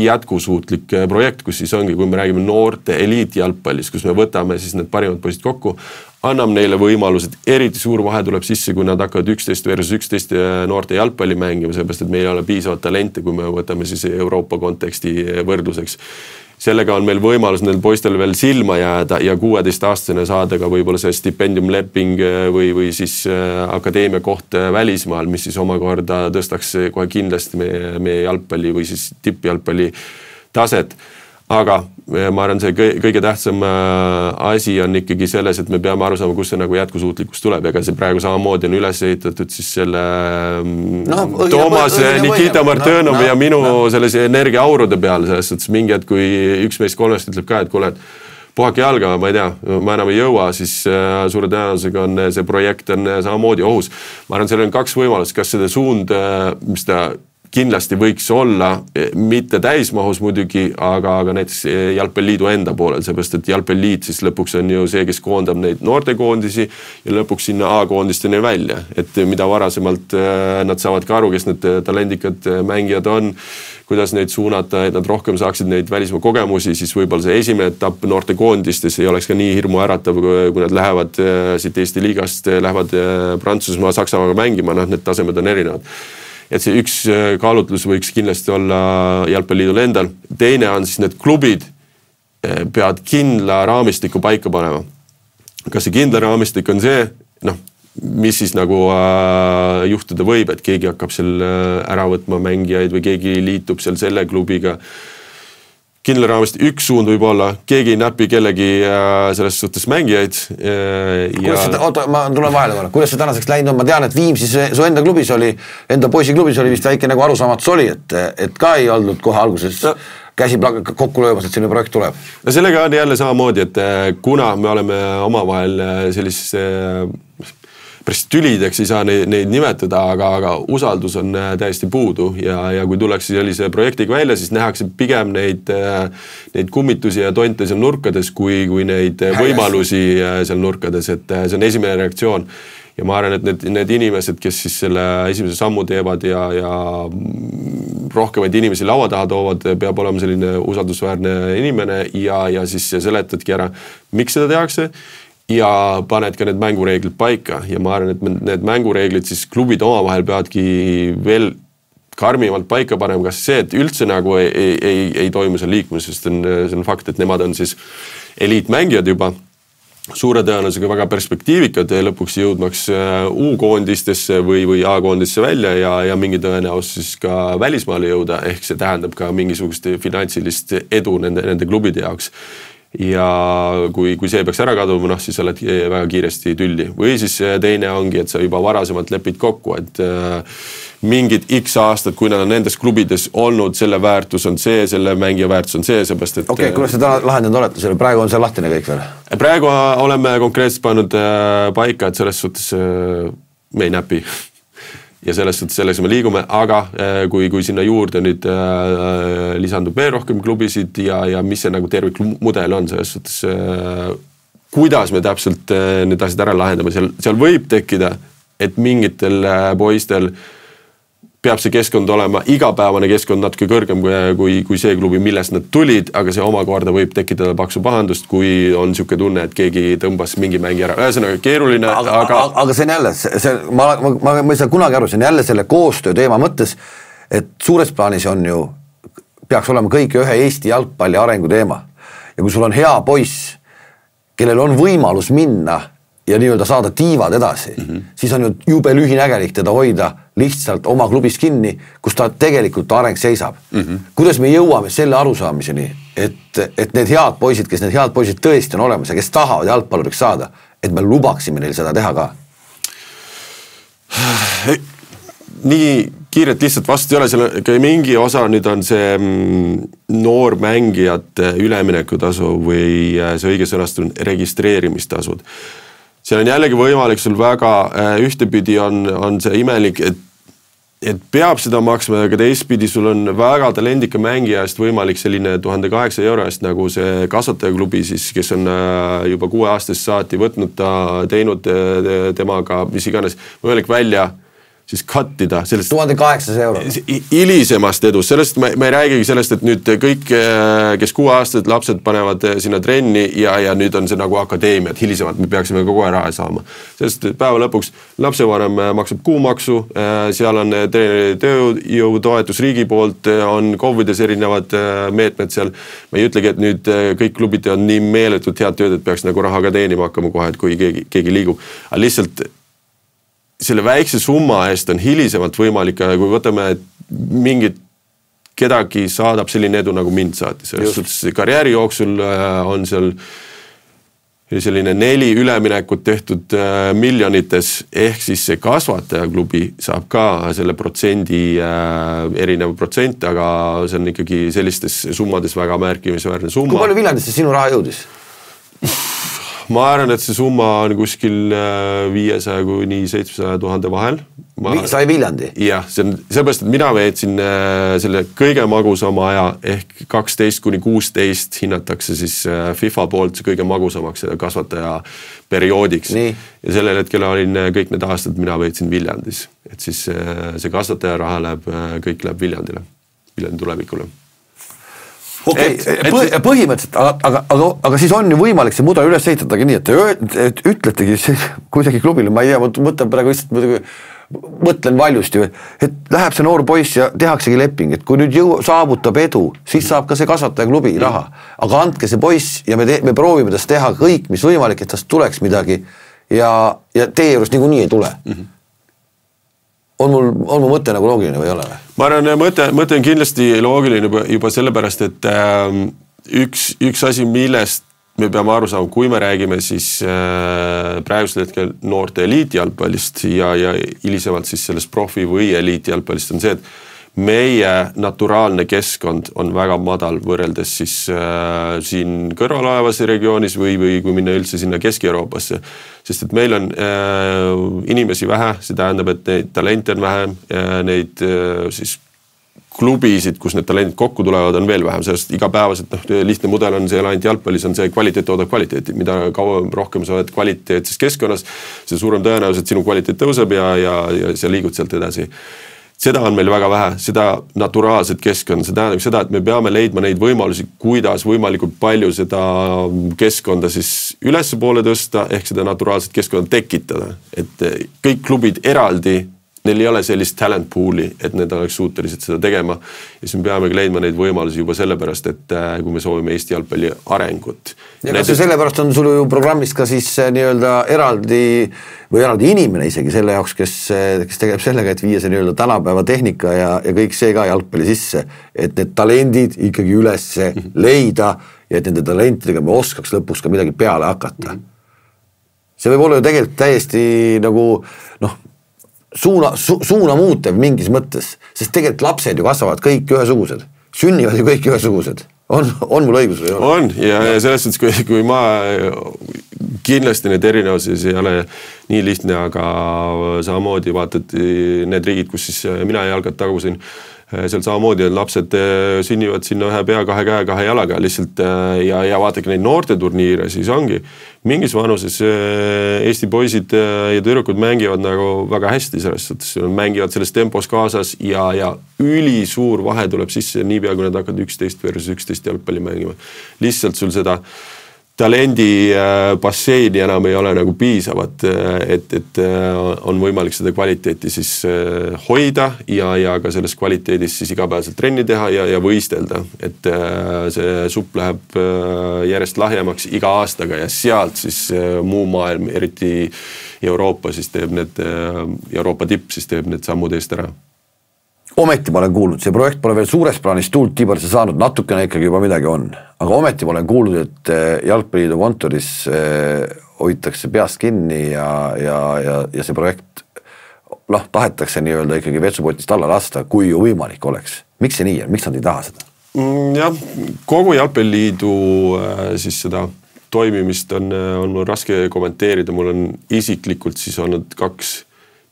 S1: jätkusuutlik projekt, kus siis ongi, kui me räägime noorte eliitjalgpallist, kus me võtame siis need parimad poisid kokku, anname neile võimalused, eriti suur vahe tuleb sisse, kui nad hakkavad 11 versus 11 noorte jalgpalli mängima, seepärast, et meil ei ole piisavalt talente, kui me võtame siis Euroopa konteksti võrdluseks. Sellega on meil võimalus neil poistel veel silma jääda ja 16-aastane saada ka võib-olla see stipendiumleping või siis akadeemia koht välismaal, mis siis omakorda tõstaks kohe kindlasti meie jalgpalli või siis tippjalgpalli taset. Aga ma arvan, see kõige tähtsam asi on ikkagi selles, et me peame aru saama, kus see nagu jätkusuutlikkus tuleb. Ega see praegu samamoodi on üles ehitatud siis selle Toomas, Nikita Martõnov ja minu sellise energiaaurude peal. Selles, et mingi hetk, kui üks meist 3 ütleb ka, et kuule, puhake jalga, ma ei tea, ma enam ei jõua, siis suure tõenäosusega on see projekt on samamoodi ohus. Ma arvan, seal on 2 võimalust, kas seda suund, mis ta kindlasti võiks olla, mitte täismahus muidugi, aga näiteks Jalgpalliliidu enda poolel, seepärast, et Jalgpalliliit siis lõpuks on ju see, kes koondab neid noortekoondisi ja lõpuks sinna A-koondisteni välja. Et mida varasemalt nad saavad ka aru, kes need talendikad mängijad on, kuidas neid suunata, et nad rohkem saaksid neid välismaa kogemusi, siis võib-olla see esimene etapp noortekoondistes ei oleks ka nii hirmu äratav, kui nad lähevad siit Eesti liigast, lähevad Prantsusmaa, Saksamaaga mängima, need tasemed on erinevad. Et see üks kaalutlus võiks kindlasti olla Jalgpalliliidul endal. Teine on siis need klubid peavad kindla raamistiku paika panema. Kas see kindla raamistik on see, mis siis nagu juhtuda võib, et keegi hakkab seal ära võtma mängijaid või keegi liitub seal selle klubiga. Kindla raamist üks suund võib olla, keegi ei näpi kellegi selles suhtes mängijaid.
S2: Ma tulen vahele korra, kuidas see tänaseks läinud on? Ma tean, et Viimsis su enda klubis oli, enda poisi klubis oli vist väike nagu arusaamatus oli, et ka ei olnud kohe alguses käsi kokku löömas, et selline projekt tuleb.
S1: No sellega on jälle samamoodi, et kuna me oleme omavahel sellise päris tülideks ei saa neid nimetada, aga usaldus on täiesti puudu ja kui tuleks sellise projektiga välja, siis nähakse pigem neid kummitusi ja tonte seal nurkades, kui neid võimalusi seal nurkades, et see on esimene reaktsioon. Ja ma arvan, et need inimesed, kes siis selle esimese sammu teevad ja rohkemaid inimesi laua taha toovad, peab olema selline usaldusväärne inimene ja siis seletadki ära, miks seda tehakse. Ja paned ka need mängureeglid paika ja ma arvan, et need mängureeglid siis klubid omavahel peavadki veel karmimalt paika panema, kas see, et üldse nagu ei toimu seal liikumus, sest see on fakt, et nemad on siis eliitmängijad juba suure tõenäosusega väga perspektiivikad ja lõpuks jõudmaks U-koondistesse või A-koondisse välja ja mingi tõenäosus ka välismaale jõuda, ehk see tähendab ka mingisugust finantsilist edu nende klubide jaoks. Ja kui see peaks ära kaduma, siis oled väga kiiresti tülli. Või siis teine ongi, et sa juba varasemalt lepid kokku, et mingid X aastad, kui nad on nendes klubides olnud, selle väärtus on see, selle mängija väärtus on see, seepärast, et...
S2: Okei, kuidas seda lahendanud olete selle? Praegu on see lahtine kõik veel?
S1: Praegu oleme konkreetselt pannud paika, et selles suhtes me ei näpi. Ja selles suhtes selleks me liigume, aga kui sinna juurde nüüd lisandub veel rohkem klubisid ja mis see nagu tervik mudel on, selles suhtes kuidas me täpselt need asjad ära lahendame, seal võib tekkida, et mingitel poistel peab see keskkond olema, igapäevane keskkond natuke kõrgem kui see klubi, millest nad tulid, aga see omakorda võib tekitada paksu pahandust, kui on niisugune tunne, et keegi tõmbas mingi mängi ära. Ühesõnaga keeruline,
S2: aga see on jälle, ma ei saa kunagi aru, see on jälle selle koostöö teema mõttes, et suures plaanis on ju, peaks olema kõik ühe Eesti jalgpalli arengu teema. Ja kui sul on hea poiss, kellel on võimalus minna ja nii-öelda saada tiivad edasi, siis on ju jube lühinägelik teda hoida lihtsalt oma klubis kinni, kus ta tegelikult areng seisab. Kuidas me jõuame selle arusaamiseni, et need head poisid, kes need head poisid tõesti on olemas ja kes tahavad jalgpalluriks saada, et me lubaksime neil seda teha ka?
S1: Nii kiiret lihtsalt vastu ei ole, seal mingi osa nüüd on see noormängijate üleminekutasu või see õige sõnastus registreerimistasud. Seal on jällegi võimalik sul väga, ühtepidi on see imelik, et peab seda maksma, aga teistpidi sul on väga talendika mängija eest võimalik selline 1800 € eest, nagu see kasvatajaklubi siis, kes on juba 6 aastast saati võtnud ta, teinud temaga, mis iganes, võimalik välja siis kattida sellest
S2: 1800 €.
S1: Hilisemast edust, sellest ma ei räägigi sellest, et nüüd kõik, kes 6 aastat lapsed panevad sinna trenni ja nüüd on see nagu akadeemiad, hilisemalt me peaksime kogu aeg raha saama. Sest päeva lõpuks lapsevanem maksab kuumaksu, seal on tööjõutoetus riigi poolt, on KOV-ides erinevad meetmed seal. Ma ei ütlegi, et nüüd kõik klubid on nii meeletult head tööd, et peaks nagu raha ka teenima hakkama kohe, et kui keegi liigub. Aga lihtsalt selle väikse summa eest on hilisemalt võimalik, kui võtame mingit kedagi saadab selline edu, nagu mind saatis. Karjääri jooksul on seal selline 4 üleminekut tehtud miljonites, ehk siis see kasvatajaklubi saab ka selle protsendi, erinev protsent, aga see on ikkagi sellistes summades väga märkimisväärne summa.
S2: Kui palju Viljandisse sinu raha jõudis?
S1: Ma arvan, et see summa on kuskil 500 kuni 700 000 vahel.
S2: Sai Viljandi?
S1: Jah, see on sellepärast, et mina veetsin selle kõige magusama aja ehk 12 kuni 16 hinnatakse siis FIFA poolt see kõige magusamaks kasvataja perioodiks. Nii. Ja sellel hetkel olin kõik need aastad, mina veetsin Viljandis. Et siis see kasvataja raha kõik läheb Viljandile, Viljandi tulevikule.
S2: Okei, põhimõtteliselt, aga siis on ju võimalik see mudel üles ehitadagi nii, et ütletegi kuidagi klubile, ma ei tea, praegu mõtlen valjusti, et läheb see noor poiss ja tehaksegi leping, et kui nüüd saavutab edu, siis saab ka see kasvataja klubi raha. Aga andke see poiss ja me proovime tast teha kõik, mis võimalik, et tast tuleks midagi ja teie juures niikuinii ei tule. On mul mõte nagu loogiline või ei ole?
S1: Ma arvan, mõte on kindlasti loogiline juba sellepärast, et üks asi, millest me peame aru saama, kui me räägime siis praegusel hetkel noorte eliitjalgpallist ja hilisemalt siis sellest profi või eliitjalgpallist on see, et meie naturaalne keskkond on väga madal võrreldes siis siin kõrvalolevase regioonis või kui minna üldse sinna Kesk-Euroopasse. Sest et meil on inimesi vähe, see tähendab, et neid talente on vähem, neid siis klubisid, kus need talendid kokku tulevad, on veel vähem. Sellest igapäevaselt lihtne mudel on see ainult jalgpallis, on see kvaliteet toodab kvaliteeti. Mida kauem rohkem sa oled kvaliteetses keskkonnas, see suurem tõenäoliselt sinu kvaliteet tõuseb ja sa liigud sealt edasi. Seda on meil väga vähe, seda naturaalset keskkonda, see tähendab seda, et me peame leidma neid võimalusi, kuidas võimalikult palju seda keskkonda siis ülesse poole tõsta, ehk seda naturaalset keskkonda tekitada. Et kõik klubid eraldi, neil ei ole sellist talent pool'i, et need oleks suutelised seda tegema. Ja siis me peamegi leidma neid võimalusi juba sellepärast, et kui me soovime Eesti jalgpalli arengut.
S2: Ja kas sellepärast on sul ju programmis ka siis nii-öelda eraldi inimene isegi selle jaoks, kes tegeleb sellega, et viia see nii-öelda tänapäeva tehnika ja kõik see ka jalgpalli sisse, et need talendid ikkagi üles leida ja et nende talentidega me oskaks lõpuks ka midagi peale hakata. See võib olla ju tegelikult täiesti nagu suuna muutev mingis mõttes, sest tegelikult lapsed ju kasvavad kõik ühesugused, sünnivad ju kõik ühesugused. On mul õigus või ei ole?
S1: On ja selles suhtes, kui ma kindlasti need erinevuses ei ole nii lihtne, aga samamoodi vaatad need riigid, kus siis mina jalgad tagusin, seal samamoodi lapsed sünnivad sinna ühe pea, kahe käe, kahe jalaga lihtsalt ja vaadake neid noorteturniire, siis ongi mingis vanuses Eesti poisid ja tüdrukud mängivad nagu väga hästi selles suhtes, mängivad selles tempos kaasas ja ülisuur vahe tuleb sisse niipea, kui nad hakkavad 11 versus 11 jalgpalli mängima. Lihtsalt sul seda talendi basseini enam ei ole nagu piisavat, et on võimalik seda kvaliteeti siis hoida ja ka selles kvaliteedis siis igapäevaselt trenni teha ja võistelda, et see supp läheb järjest lahjemaks iga aastaga ja sealt siis muu maailm, eriti Euroopa siis teeb need, Euroopa tipp siis teeb need sammud eest ära.
S2: Ometi ma olen kuulnud, see projekt pole veel suures plaanis tuult tiibarisse saanud, natukene ikkagi juba midagi on. Aga ometi ma olen kuulnud, et Jalgpalliliidu kontoris hoitakse peast kinni ja see projekt tahetakse nii-öelda ikkagi vetsupotist alla lasta, kui ju võimalik oleks. Miks see nii on? Miks nad ei taha seda?
S1: Jah, kogu Jalgpalliliidu siis seda toimimist on mul raske kommenteerida. Mul on isiklikult siis olnud 2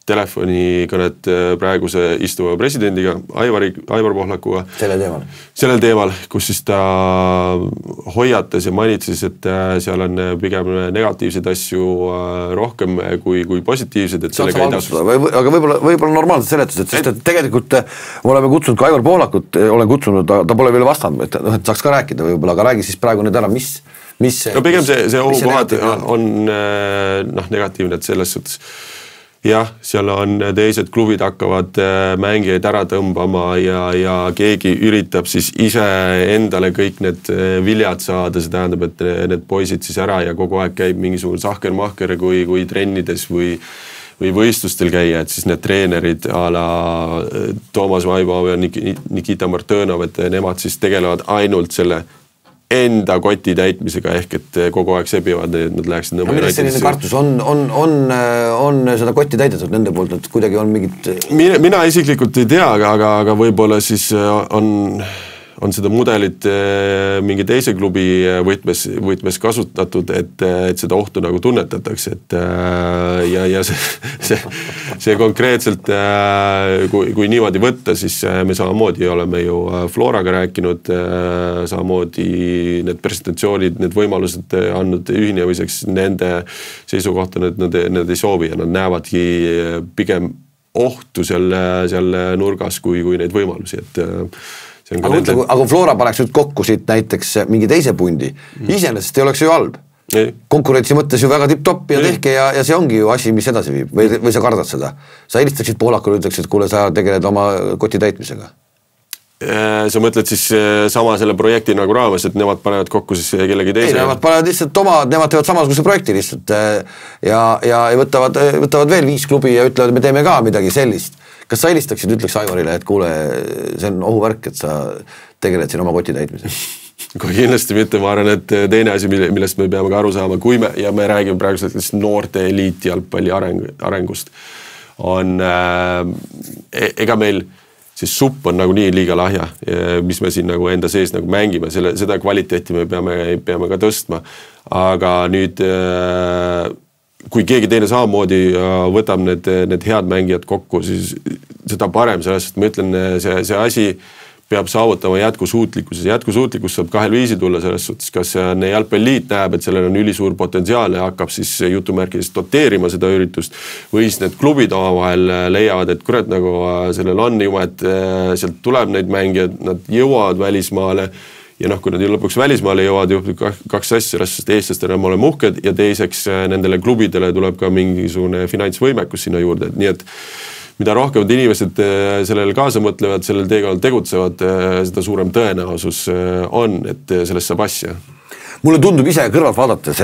S1: telefonikõnet praeguse istuva presidendiga, Aivar Pohlakuga. Sellel teemal, kus siis ta hoiatas ja manitses, et seal on pigem negatiivseid asju rohkem kui positiivsed. Et
S2: aga võib-olla normaalselt seletused, sest et tegelikult oleme kutsunud ka Aivar Pohlakut, olen kutsunud, ta pole veel vastanud, et saaks ka rääkida võib-olla, aga räägi siis praegu nüüd ära, mis
S1: pigem see ohukohad on negatiivne, et selles suhtes jah, seal on teised klubid hakkavad mängijaid ära tõmbama ja keegi üritab siis ise endale kõik need viljad saada, see tähendab, et need poisid siis ära ja kogu aeg käib mingisugune sahker-mahker kui trennides või võistlustel käia, et siis need treenerid a la Toomas Vaibau ja Nikita Martõnov, et nemad siis tegelevad ainult selle enda koti täitmisega ehk et kogu aeg sebivad, nad läheksid nõmme.
S2: Milles selline kartus on seda kotti täidetud nende poolt, et kuidagi on mingid...
S1: Mina isiklikult ei tea, aga võib-olla siis on seda mudelit mingi teise klubi võtmes kasutatud, et seda ohtu nagu tunnetatakse, et ja see konkreetselt, kui niimoodi võtta, siis me samamoodi oleme ju Floraga rääkinud, samamoodi need presentatsioonid, need võimalused andnud ühinemiseks nende seisukohta, nad ei soovi ja nad näevadki pigem ohtu seal nurgas kui neid võimalusi, et
S2: aga Flora paneks nüüd kokku siit näiteks mingi teise pundi. Iseenesest ei oleks ju halb. Konkurentsi mõttes ju väga tipp-topp ja tehke ja see ongi ju asi, mis edasi viib. Või sa kardad seda? Sa helistaksid Pohlakule, ütleksid, et kuule, sa tegeled oma koti täitmisega.
S1: Sa mõtled siis sama selle projekti nagu raames, et nemad panevad kokku siis kellegi teise?
S2: Ei, nemad panevad lihtsalt nemad teevad samasuguse projekti lihtsalt ja võtavad veel 5 klubi ja ütlevad, me teeme ka midagi sellist. Kas sa helistaksid, ütleks Aivarile, et kuule, see on ohuvärk, et sa tegeled siin oma koti täitmisega?
S1: Kui kindlasti mitte, ma arvan, et teine asi, millest me peame ka aru saama, ja me räägime praegu noorte eliiti jalgpalli arengust, on ega meil siis supp on nagu nii liiga lahja, mis me siin nagu enda sees nagu mängime, seda kvaliteeti me peame ka tõstma, aga nüüd kui keegi teine samamoodi võtab need head mängijad kokku, siis seda parem, sellest, et ma ütlen, see asi peab saavutama jätkusuutlikkus. Jätkusuutlikkus saab 2 viisi tulla selles suhtes, kas jalgpalliliit näeb, et sellel on ülisuur potentsiaal ja hakkab siis jutumärkidest doteerima seda üritust, või siis need klubid omavahel leiavad, et kurat nagu sellel on jume, et sealt tuleb neid mängijad, nad jõuavad välismaale ja kui nad lõpuks välismaale jõuavad, juhtub 2 asja, sest eestlastele me oleme uhked ja teiseks nendele klubidele tuleb ka mingisugune finantsvõimekus sinna juurde, nii et mida rohkem inimesed sellele kaasa mõtlevad, sellel teekonnal tegutsevad, seda suurem tõenäosus on, et sellest saab asja.
S2: Mulle tundub ise kõrvalt vaadates,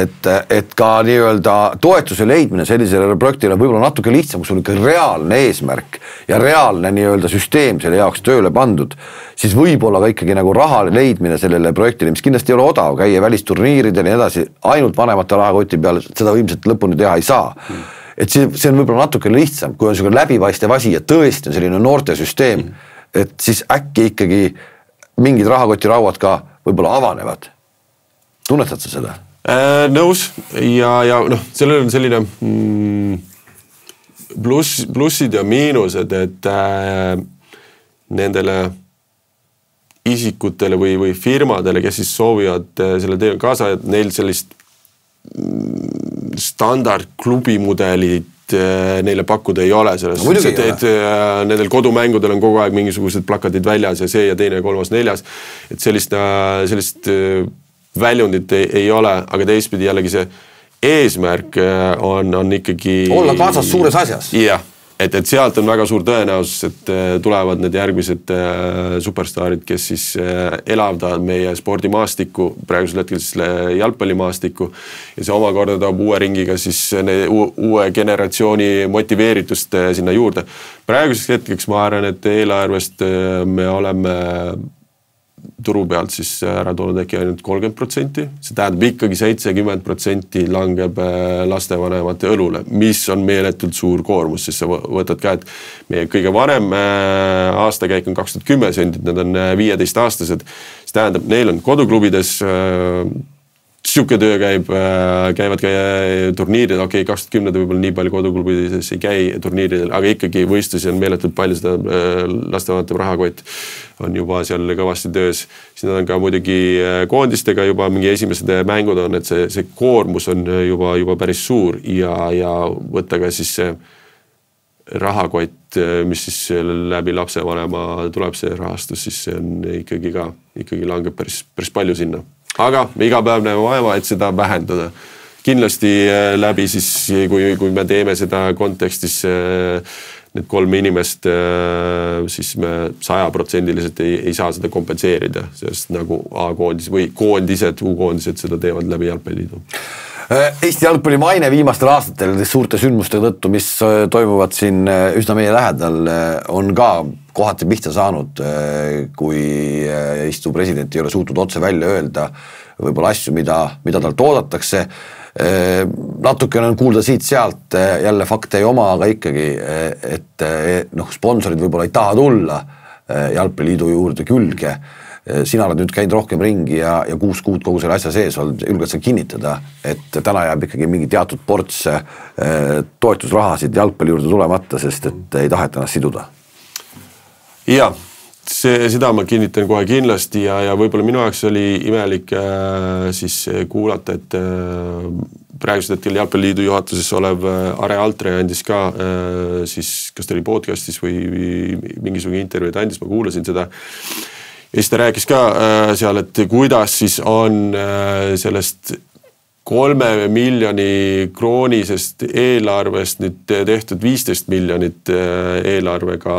S2: et ka nii-öelda toetuse leidmine sellisele projektile on võib-olla natuke lihtsam, kui sul ikka reaalne eesmärk ja reaalne nii-öelda süsteem selle jaoks tööle pandud, siis võib-olla ka ikkagi nagu raha leidmine sellele projektile, mis kindlasti ei ole odav, käia välisturniiridel ja nii edasi, ainult vanemate rahakoti peale seda ilmselt lõpuni teha ei saa. Et see on võib-olla natuke lihtsam, kui on selline läbipaistev asi ja tõesti on selline noortesüsteem, et siis äkki ikkagi mingid rahakotirauad ka võib-olla avanevad. Tunnetad sa seda?
S1: Nõus ja sellel on selline plussid ja miinused, et nendele isikutele või firmadele, kes siis soovivad selle teema kaasa, et neil sellist standard klubimudelit neile pakkuda ei ole selles
S2: no,,
S1: et nendel kodumängudel on kogu aeg mingisugused plakatid väljas ja see ja teine, kolmas, neljas, et sellist väljundit ei ole, aga teistpidi jällegi see eesmärk on ikkagi
S2: olla kaasas suures asjas.
S1: Jah, et sealt on väga suur tõenäosus, et tulevad need järgmised superstaarid, kes siis elavdavad meie spordimaastikku, praegusel hetkel siis jalgpallimaastikku ja see omakorda toob uue ringiga siis uue generatsiooni motiveeritust sinna juurde. Praeguseks hetkeks ma arvan, et eelarvest me oleme turu pealt siis ära toonud äkki ainult 30%. See tähendab ikkagi 70% langeb lastevanemate õlule, mis on meeletult suur koormus, siis sa võtad ka, et meie kõige vanem aastakäik on 2010 sündid, nad on 15-aastased. See tähendab, neil on koduklubides siuke töö käivad turniirid, okei, 2010 võib-olla nii palju koduklubides ei käi turniiridel, aga ikkagi võistlusi on meeletult palju, seda lastevanemate rahakott on juba seal kõvasti töös. Siis nad on ka muidugi koondistega juba mingi esimesed mängud on, et see koormus on juba päris suur ja võtta ka siis see rahakott, mis siis läbi lapsevanema tuleb see rahastus, siis see on ikkagi langeb päris palju sinna. Aga me iga päev näeme vaeva, et seda vähendada. Kindlasti läbi siis, kui me teeme seda kontekstis need 3 inimest, siis me 100% ei saa seda kompenseerida, sest nagu A-koondis või koondised, U-koondised seda teevad läbi jalgpalliliidu.
S2: Eesti jalgpalli maine viimastel aastatel suurte sündmuste tõttu, mis toimuvad siin üsna meie lähedal, on ka kohati pihta saanud, kui istuv president ei ole suutnud otse välja öelda võib-olla asju, mida talt oodatakse. Natukene on kuulda siit-sealt, jälle fakte ei oma, aga ikkagi, et sponsorid võib-olla ei taha tulla jalgpalliliidu juurde külge. Sina oled nüüd käinud rohkem ringi ja 6 kuud kogu selle asja sees olnud, julged sa kinnitada, et täna jääb ikkagi mingi teatud ports toetusrahasid jalgpalli juurde tulemata, sest et ei taheta ennast siduda.
S1: Ja, seda ma kinnitan kohe kindlasti ja võib-olla minu jaoks oli imelik siis kuulata, et praegusel hetkel jalgpalliliidu juhatuses olev Are Altre andis ka siis, kas ta oli podcastis või mingisugune intervjuu, et andis, ma kuulasin seda. Ja siis ta rääkis ka seal, et kuidas siis on sellest 3 miljoni kroonisest eelarvest nüüd tehtud 15 miljonit eelarvega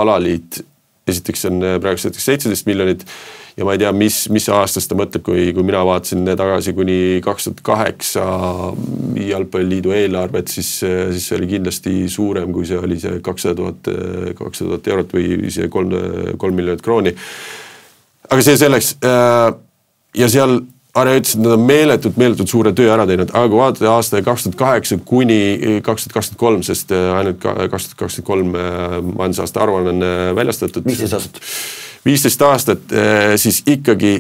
S1: alaliit. Esiteks on praegusel hetkeks 17 miljonit ja ma ei tea, mis aastast ta mõtleb, kui mina vaatasin tagasi kuni 2008 jalgpalliliidu eelarvet, siis see oli kindlasti suurem, kui see oli see 200 000 eurot või see 3 miljonit krooni. Aga see selleks ja seal Are ütles, et nad on meeletult suure töö ära teinud, aga kui vaadata aasta 2008 kuni 2023, sest ainult 2023 majandusaasta aruanne on väljastatud. 15 aastat, siis ikkagi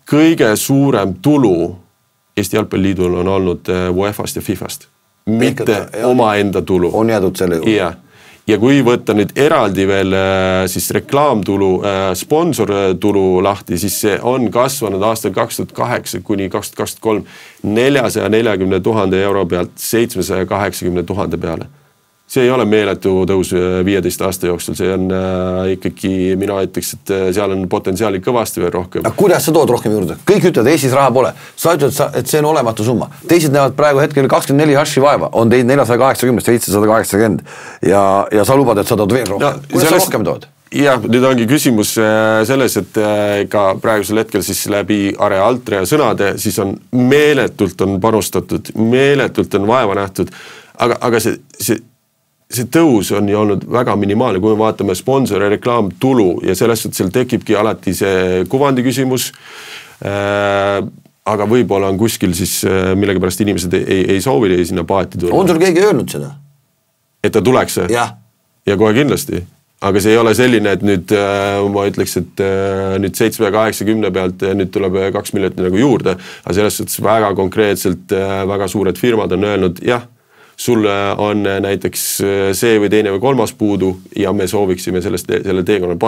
S1: kõige suurem tulu Eesti jalgpalliliidul on olnud UEFA-st ja FIFA-st. Mitte omaenda tulu.
S2: On jäädud selle juurde.
S1: Ja kui võtta nüüd eraldi veel siis reklaamtulu, sponsortulu lahti, siis see on kasvanud aastal 2008 kuni 2023 440 000 euro pealt 780 000 peale. See ei ole meeletu tõus 15 aasta jooksul, see on ikkagi, mina ütleks, et seal on potentsiaali kõvasti veel rohkem.
S2: Aga kuidas sa tood rohkem juurde? Kõik ütlevad, Eestis raha pole. Sa ütled, et see on olematu summa. Teised näevad praegu hetkel 24 haši vaeva, on teid 480, 780 ja sa lubad, et sa tood veel rohkem. Kuidas sa rohkem tood?
S1: Jah, nüüd ongi küsimus selles, et ka praegusel hetkel siis läbi Are Altre ja sõnade, siis on meeletult on panustatud, meeletult on vaeva nähtud, aga see tõus on ju olnud väga minimaalne, kui me vaatame sponsori reklaamtulu ja sellest, et seal tekibki alati see kuvandi küsimus, aga võib-olla on kuskil siis millega pärast inimesed ei soovi sinna paati tulla.
S2: On sul keegi öelnud seda?
S1: Et ta tuleks?
S2: Ja
S1: kohe kindlasti. Aga see ei ole selline, et nüüd ma ütleks, et nüüd 780 pealt nüüd tuleb 2 miljonit nagu juurde, aga selles suhtes väga konkreetselt väga suured firmad on öelnud, jah, sul on näiteks see või teine või kolmas puudu ja me sooviksime selle teekonnal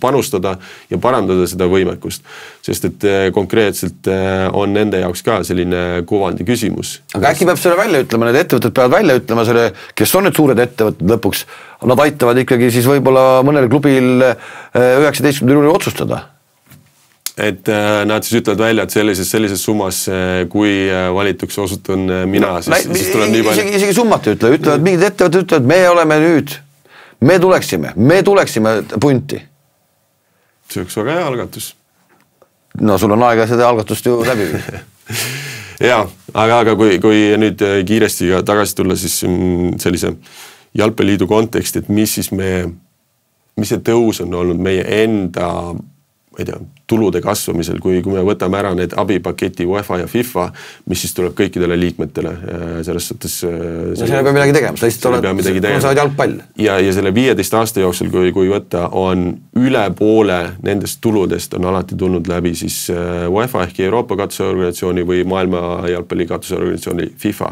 S1: panustada ja parandada seda võimekust. Sest et konkreetselt on nende jaoks ka selline kuvandi küsimus.
S2: Aga äkki peab selle välja ütlema, need ettevõtted peavad välja ütlema selle, kes on need suured ettevõtted lõpuks, nad aitavad ikkagi siis võib-olla mõnel klubil 19 juuli otsustada.
S1: Et nad siis ütlevad välja, et sellises summas, kui valituks osutun mina, siis tuleb nii palju.
S2: Isegi summat ütlevad, mingid ettevõtted ütlevad, me oleme nüüd, me tuleksime punti.
S1: See oleks väga hea algatus.
S2: No sul on aega seda algatust ju läbi.
S1: Jaa, aga kui nüüd kiiresti tagasi tulla, siis sellise jalgpalliliidu konteksti, et mis see tõus on olnud meie enda tulude kasvamisel, kui me võtame ära need abipaketi UEFA ja FIFA, mis siis tuleb kõikidele liikmetele selles suhtes.
S2: Selle peab midagi tegema, sa lihtsalt saad jalgpall.
S1: Ja selle 15 aasta jooksul, kui võtta, on üle poole nendest tuludest on alati tulnud läbi siis UEFA ehk Euroopa katusorganisatsiooni või maailma jalgpalli katusorganisatsiooni FIFA.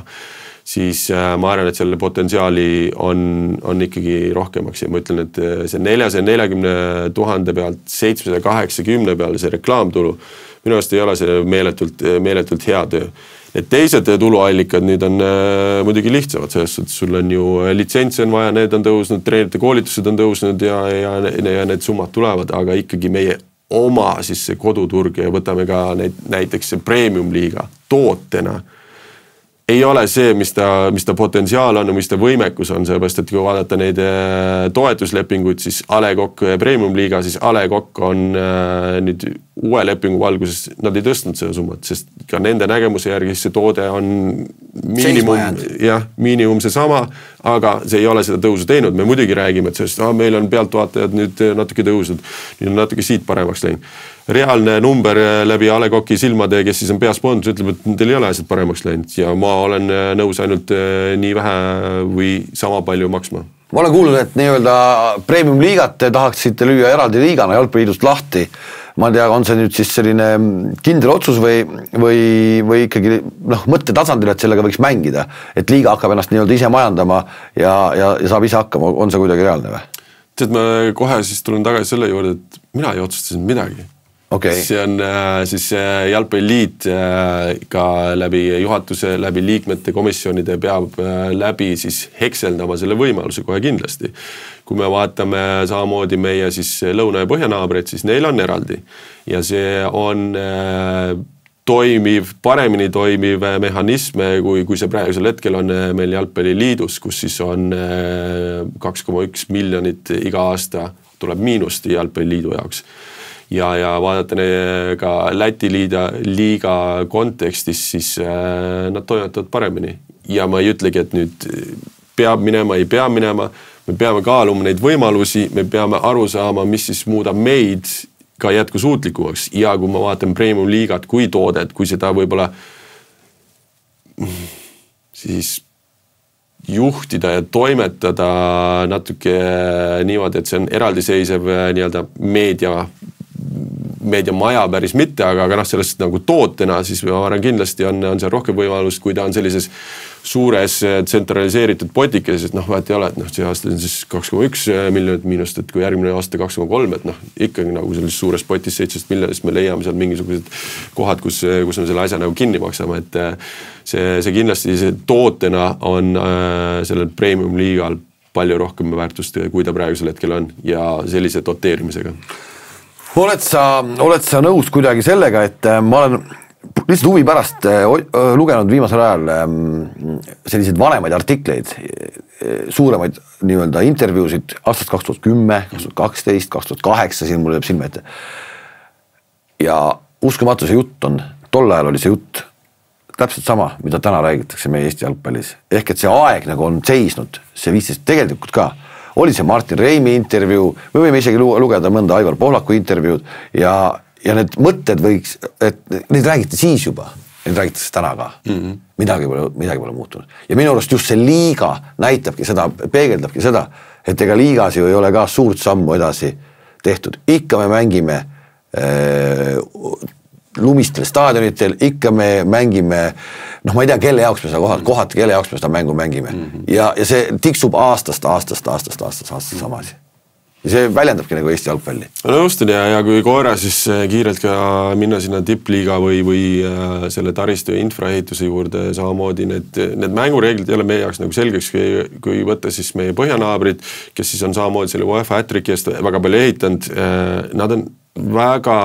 S1: Siis ma arvan, et selle potentsiaali on ikkagi rohkemaks ja ma ütlen, et see 440 000 pealt 780 peale see reklaamtulu, minu arust ei ole see meeletult hea töö. Need teised tuluallikad nüüd on muidugi lihtsavad, selles suhtes sul on ju litsentsi on vaja, need on tõusnud, treenerite koolitused on tõusnud ja need summad tulevad, aga ikkagi meie oma siis see koduturg ja võtame ka näiteks see premium liiga tootena ei ole see, mis ta potentsiaal on ja mis ta võimekus on, sellepärast, et kui vaadata neid toetuslepinguid, siis A. Le Coq Premium liiga, siis A. Le Coq on nüüd uue lepingu valguses, nad ei tõstnud seda summat, sest ka nende nägemuse järgi see toode on miinimum see sama, aga see ei ole seda tõusu teinud. Me muidugi räägime, et sellest, meil on pealtvaatajad nüüd natuke tõusnud, nüüd on natuke siit paremaks läinud. Reaalne number läbi A. Le Coqi silmade, kes siis on peaspondus, ütleb, et teil ei ole asjad paremaks läinud ja ma olen nõus ainult nii vähe või sama palju maksma.
S2: Ma olen kuulnud, et nii-öelda premium liigat te tahaksite lüüa eraldi liigana jalgpalliliidust lahti. Ma ei tea, on see nüüd siis selline kindel otsus või ikkagi mõtte tasandil, et sellega võiks mängida, et liiga hakkab ennast nii-öelda ise majandama ja saab ise hakkama. On see kuidagi reaalne või?
S1: Tead, ma kohe siis tulen tagasi selle juurde, et mina ei otsustasin midagi. Okay. See on siis jalgpalliliit ka läbi juhatuse, läbi liikmete komisjonide peab läbi siis hekseldama selle võimaluse kohe kindlasti. Kui me vaatame samamoodi meie siis lõuna- ja põhjanaabreid, siis neil on eraldi ja see on paremini toimiv mehhanisme, kui see praegusel hetkel on meil jalgpalliliidus, kus siis on 2,1 miljonit iga aasta tuleb miinust jalgpalliliidu jaoks. Ja vaadata ka Läti liiga kontekstis, siis nad toimetavad paremini. Ja ma ei ütlegi, et nüüd peab minema, ei pea minema. Me peame kaaluma neid võimalusi, me peame aru saama, mis siis muudab meid ka jätkusuutlikumaks. Ja kui ma vaatan premium liigat kui toodet, kui seda võib-olla siis juhtida ja toimetada natuke niimoodi, et see on eraldiseisev nii-öelda meediamaja päris mitte, aga sellest nagu tootena, siis ma arvan kindlasti on see rohkem võimalust, kui ta on sellises suures tsentraliseeritud potikeses, et vahet ei ole, et see aasta on siis 2,1 miljonit miinust, et kui järgmine aasta 2,3, et ikkagi nagu selles suures potis 7 miljonist me leiame seal mingisugused kohad, kus me selle asja nagu kinni maksame, et see kindlasti see tootena on sellel premium liigal palju rohkem väärtust, kui ta praegusel hetkel on ja sellise doteerimisega.
S2: Oled sa nõus kuidagi sellega, et ma olen lihtsalt huvi pärast lugenud viimasel ajal selliseid vanemaid artikleid, suuremaid nii-öelda intervjuusid aastast 2010, 2012, 2008, siin mul jääb silme ette. Ja uskumatu see jutt on, tol ajal oli see jutt täpselt sama, mida täna räägitakse meie Eesti jalgpallis. Ehk et see aeg nagu on seisnud, see viis tegelikult ka. Oli see Martin Reimi intervjuu, me võime isegi lugeda mõnda Aivar Pohlaku intervjuud ja need mõtted võiks, et neid räägiti siis juba, neid räägitakse täna ka. Midagi pole muutunud. Ja minu arust just see liiga näitabki seda, peegeldabki seda, et ega liigas ju ei ole ka suurt sammu edasi tehtud. Ikka me mängime lumistel staadionitel, ikka me mängime, noh, ma ei tea, kelle jaoks me seda kohati, kelle jaoks me seda mängu mängime. Ja see tiksub aastast samasi. Ja see väljendabki nagu Eesti jalgpalli.
S1: Ma nõustun ja kui korra siis kiirelt ka minna sinna tippliiga või selle taristu ja infraehituse juurde samamoodi, need mängureeglid ei ole meie jaoks nagu selgeks, kui võtta siis meie põhjanaabrid, kes siis on samamoodi selle UEFA hat-tricki eest väga palju ehitanud, nad on väga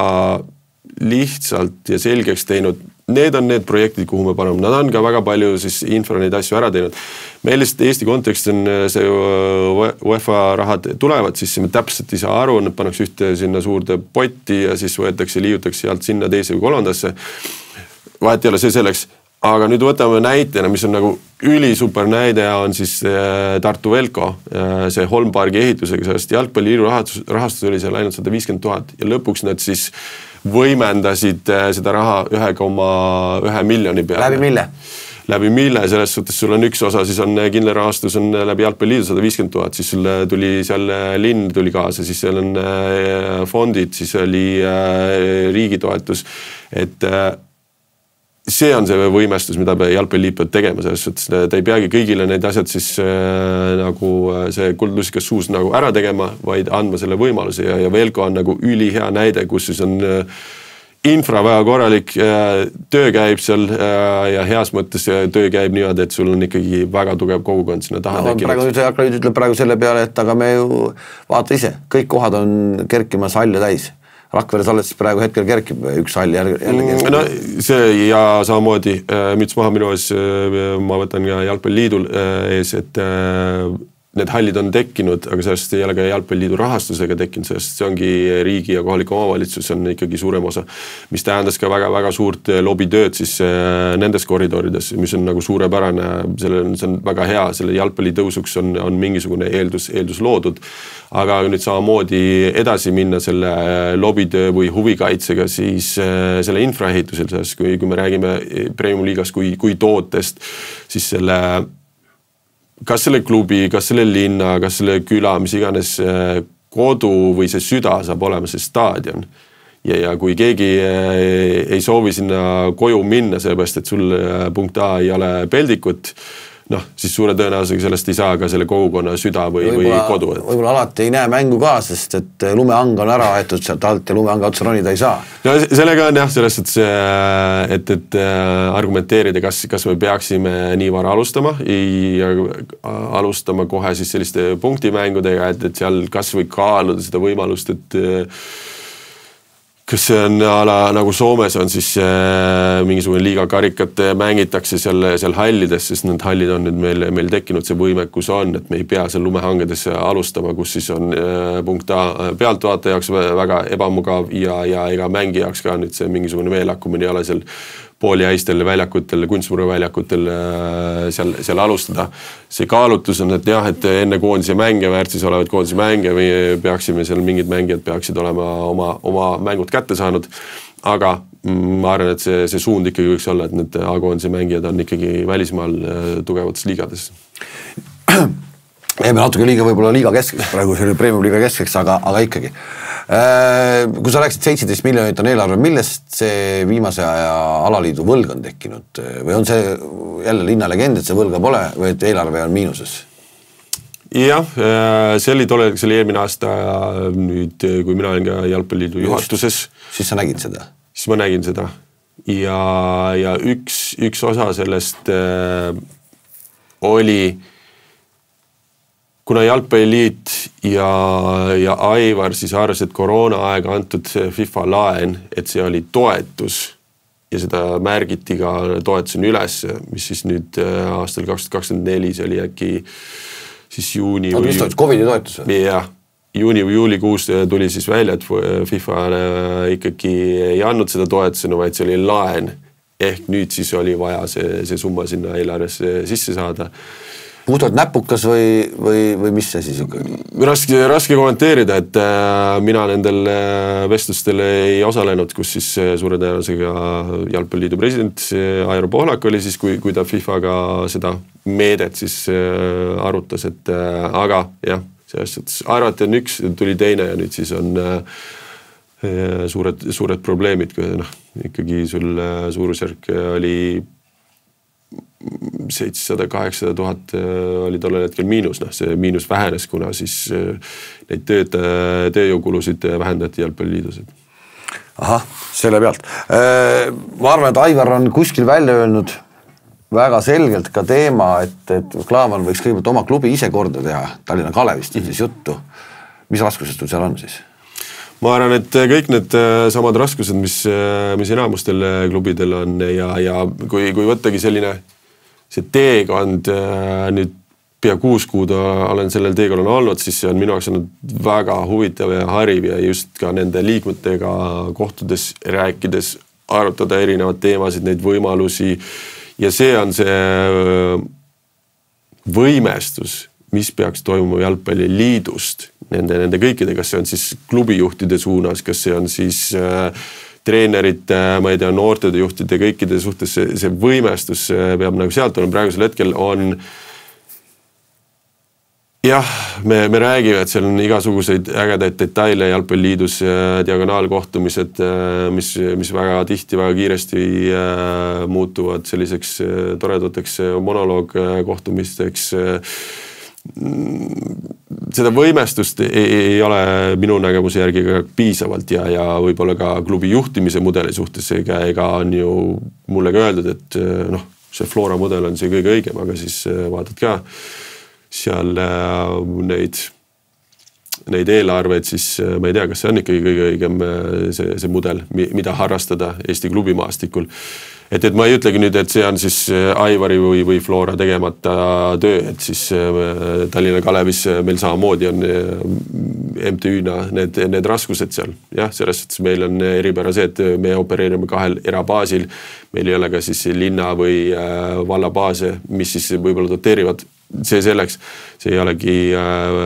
S1: lihtsalt ja selgeks teinud, need on need projektid, kuhu me paneme. Nad on ka väga palju siis infra neid asju ära teinud. Meil lihtsalt Eesti kontekst on see UEFA rahad tulevad, siis me täpselt ei saa aru, nad pannakse ühte sinna suurde potti ja siis võetakse, liiutakse sealt sinna teise või kolmandasse. Vahet ei ole see selleks. Aga nüüd võtame näitena, mis on nagu ülisuper näide on siis Tartu Velko, see Holmpargi ehitusega, sellest jalgpalliliidu rahastus oli seal ainult 150 000 ja lõpuks nad siis võimendasid seda raha 1,1 miljoni peale.
S2: Läbi mille?
S1: Läbi mille, selles suhtes sul on üks osa, siis on kindla rahastus on läbi jalgpalliliidu 150 000, siis sul tuli seal linn tuli kaasa, siis seal on fondid, siis oli riigi toetus, et see on see võimestus, mida jalgpalliliit peab tegema, selles suhtes ta ei peagi kõigile need asjad siis nagu see kuldlusikas suus nagu ära tegema, vaid andma selle võimaluse ja Velko on nagu ülihea näide, kus siis on infra väga korralik, töö käib seal ja heas mõttes töö käib niimoodi, et sul on ikkagi väga tugev kogukond sinna taha
S2: tekkinud. Jalgpalliliit ütleb praegu selle peale, et aga me ju vaata ise, kõik kohad on kerkimas halle täis. Rakvere Salles praegu hetkel kerkib üks hall jälle kerkib.
S1: No see ja samamoodi müts maha minu ees, ma võtan ka jalgpalliliidul ees, et need hallid on tekkinud, aga sellest ei ole ka jalgpalliliidu rahastusega tekkinud, sellest see ongi riigi ja kohaliku omavalitsus on ikkagi suurem osa, mis tähendas ka väga-väga suurt lobitööd siis nendes koridorides, mis on nagu suurepärane, see on väga hea, selle jalgpalli tõusuks on mingisugune eeldus loodud, aga nüüd samamoodi edasi minna selle lobitöö või huvikaitsega, siis selle infraehitusel, kui me räägime Premium liigas kui tootest, siis kas selle klubi, kas selle linna, kas selle küla, mis iganes kodu või see süda saab olema see staadion. Ja kui keegi ei soovi sinna koju minna, sellepärast, et sul punkt A ei ole peldikut, siis suure tõenäosusega sellest ei saa ka selle kogukonna süda või kodu.
S2: Võib-olla alati ei näe mängu ka, sest et lumehang on ära aetud sealt alt ja lumehanga otsa ronida ei saa.
S1: No sellega on jah, sellest, et argumenteerida, kas me peaksime nii vara alustama kohe siis selliste punktimängudega, et seal kas või kaaluda seda võimalust, et kas see on nagu Soomes on siis mingisugune liigakarikat mängitakse seal hallides, sest need hallid on nüüd meil tekkinud see võimekus on, et me ei pea seal lumehangades alustama, kus siis on punkt A pealtvaataja jaoks väga ebamugav ja ega mängi jaoks ka nüüd see mingisugune meelakkumine ei ole seal poolihäistel väljakutel, kunstmuruväljakutel seal alustada. See kaalutlus on, et jah, et enne koondise mänge, väärtsis olevaid koondise mänge või peaksime seal mingid mängijad peaksid olema oma mängud kätte saanud, aga ma arvan, et see suund ikkagi võiks olla, et need A-koondise mängijad on ikkagi välismaal tugevates liigades.
S2: Ei, me natuke liiga võib-olla liiga keskeks, praegu see oli Premium liiga keskeks, aga ikkagi. Kui sa rääksid 17 miljonit on eelarve, millest see viimase aja alaliidu võlg on tekkinud? Või on see jälle linnalegend, et see võlga pole või et eelarve on miinuses?
S1: Jah, see oli eelmine aasta nüüd, kui mina olin ka jalgpalliliidu juhatuses.
S2: Siis sa nägid seda?
S1: Siis ma nägin seda. Ja üks osa sellest oli kuna jalgpalliliit ja Aivar siis arvas, et koroona aega antud FIFA laen, et see oli toetus ja seda märgiti ka toetuseni üles, mis siis nüüd aastal 2024 see oli äkki siis juuni
S2: või... COVID-i toetus?
S1: Jah, juuni või juulikuus tuli siis välja, et FIFA ikkagi ei andnud seda toetusena, vaid see oli laen. Ehk nüüd siis oli vaja see summa sinna eelarvesse sisse saada.
S2: Puhtalt näpukas või mis see siis?
S1: Raske kommenteerida, et mina nendel vestlustel ei osalenud, kus siis suure tõenäosusega jalgpalliliidu president Airo Pohlak oli siis, kui ta FIFA-ga seda meedet siis arutas, et aga jah, sellest arvati on üks, tuli teine ja nüüd siis on suured probleemid, kui ikkagi sul suurusjärk oli 700-800 000 oli tollel hetkel miinus, see miinus vähenes, kuna siis neid tööjõukulusid vähendati jalgpalliliidus.
S2: Ahah, selle pealt. Ma arvan, et Aivar on kuskil välja öelnud väga selgelt ka teema, et Klaavan võiks kõigepealt oma klubi ise korda teha, Tallinna Kalevist siis juttu. Mis raskused sul seal on siis?
S1: Ma arvan, et kõik need samad raskused, mis enamustel klubidel on ja kui võttagi see teekond nüüd pea 6 kuud olen sellel teekonnal olnud, siis see on minu jaoks olnud väga huvitav ja hariv ja just ka nende liikmetega kohtudes, rääkides, arutada erinevad teemasid, neid võimalusi ja see on see võimestus, mis peaks toimuma jalgpalliliidust nende kõikide, kas see on siis klubijuhtide suunas, kas see on siis treenerite, ma ei tea, noortede juhtide, kõikide suhtes see võimestus peab nagu sealt olema. Praegusel hetkel on jah, me räägime, et seal on igasuguseid ägedaid detaile jalgpalliliidus, diagonaalkohtumised, mis väga tihti, väga kiiresti muutuvad selliseks toredateks monoloogkohtumisteks. Seda võimestust ei ole minu nägemuse järgi ka piisavalt ja võib-olla ka klubi juhtimise mudeli suhtes ega on ju mulle ka öeldud, et see Flora mudel on see kõige õigem, aga siis vaatad ka seal neid eelarveid, siis ma ei tea, kas see on ikkagi kõige õigem see mudel, mida harrastada Eesti klubimaastikul. Et ma ei ütlegi nüüd, et see on siis Aivari või Flora tegemata töö, et siis Tallinna Kalevis meil samamoodi on MTÜ-na need raskused seal. Jah, sellest, et meil on eripära see, et me opereerime 2 erabaasil, meil ei ole ka siis linna või vallabaase, mis siis võib-olla doteerivad. See selleks, see ei olegi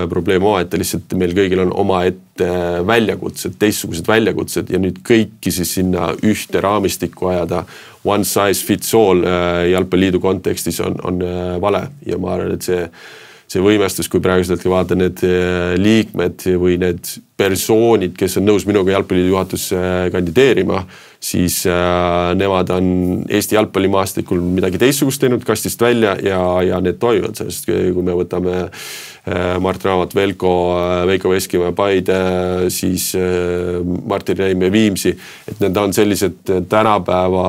S1: probleem omaette, lihtsalt meil kõigil on omaette väljakutsed, teistsugused väljakutsed ja nüüd kõiki siis sinna ühte raamistikku ajada one size fits all jalgpalliliidu kontekstis on vale ja ma arvan, et see võimestus, kui praeguselt vaata need liikmed või need persoonid, kes on nõus minuga jalgpalliliidu juhatusse kandideerima, siis nemad on Eesti jalgpallimaastikul midagi teistsugust teinud kastist välja ja need toimivad, sest kui me võtame Mart Raamat, Veiko Veskimäe, Paide, siis Martin Reim ja Viimsi, et need on sellised tänapäeva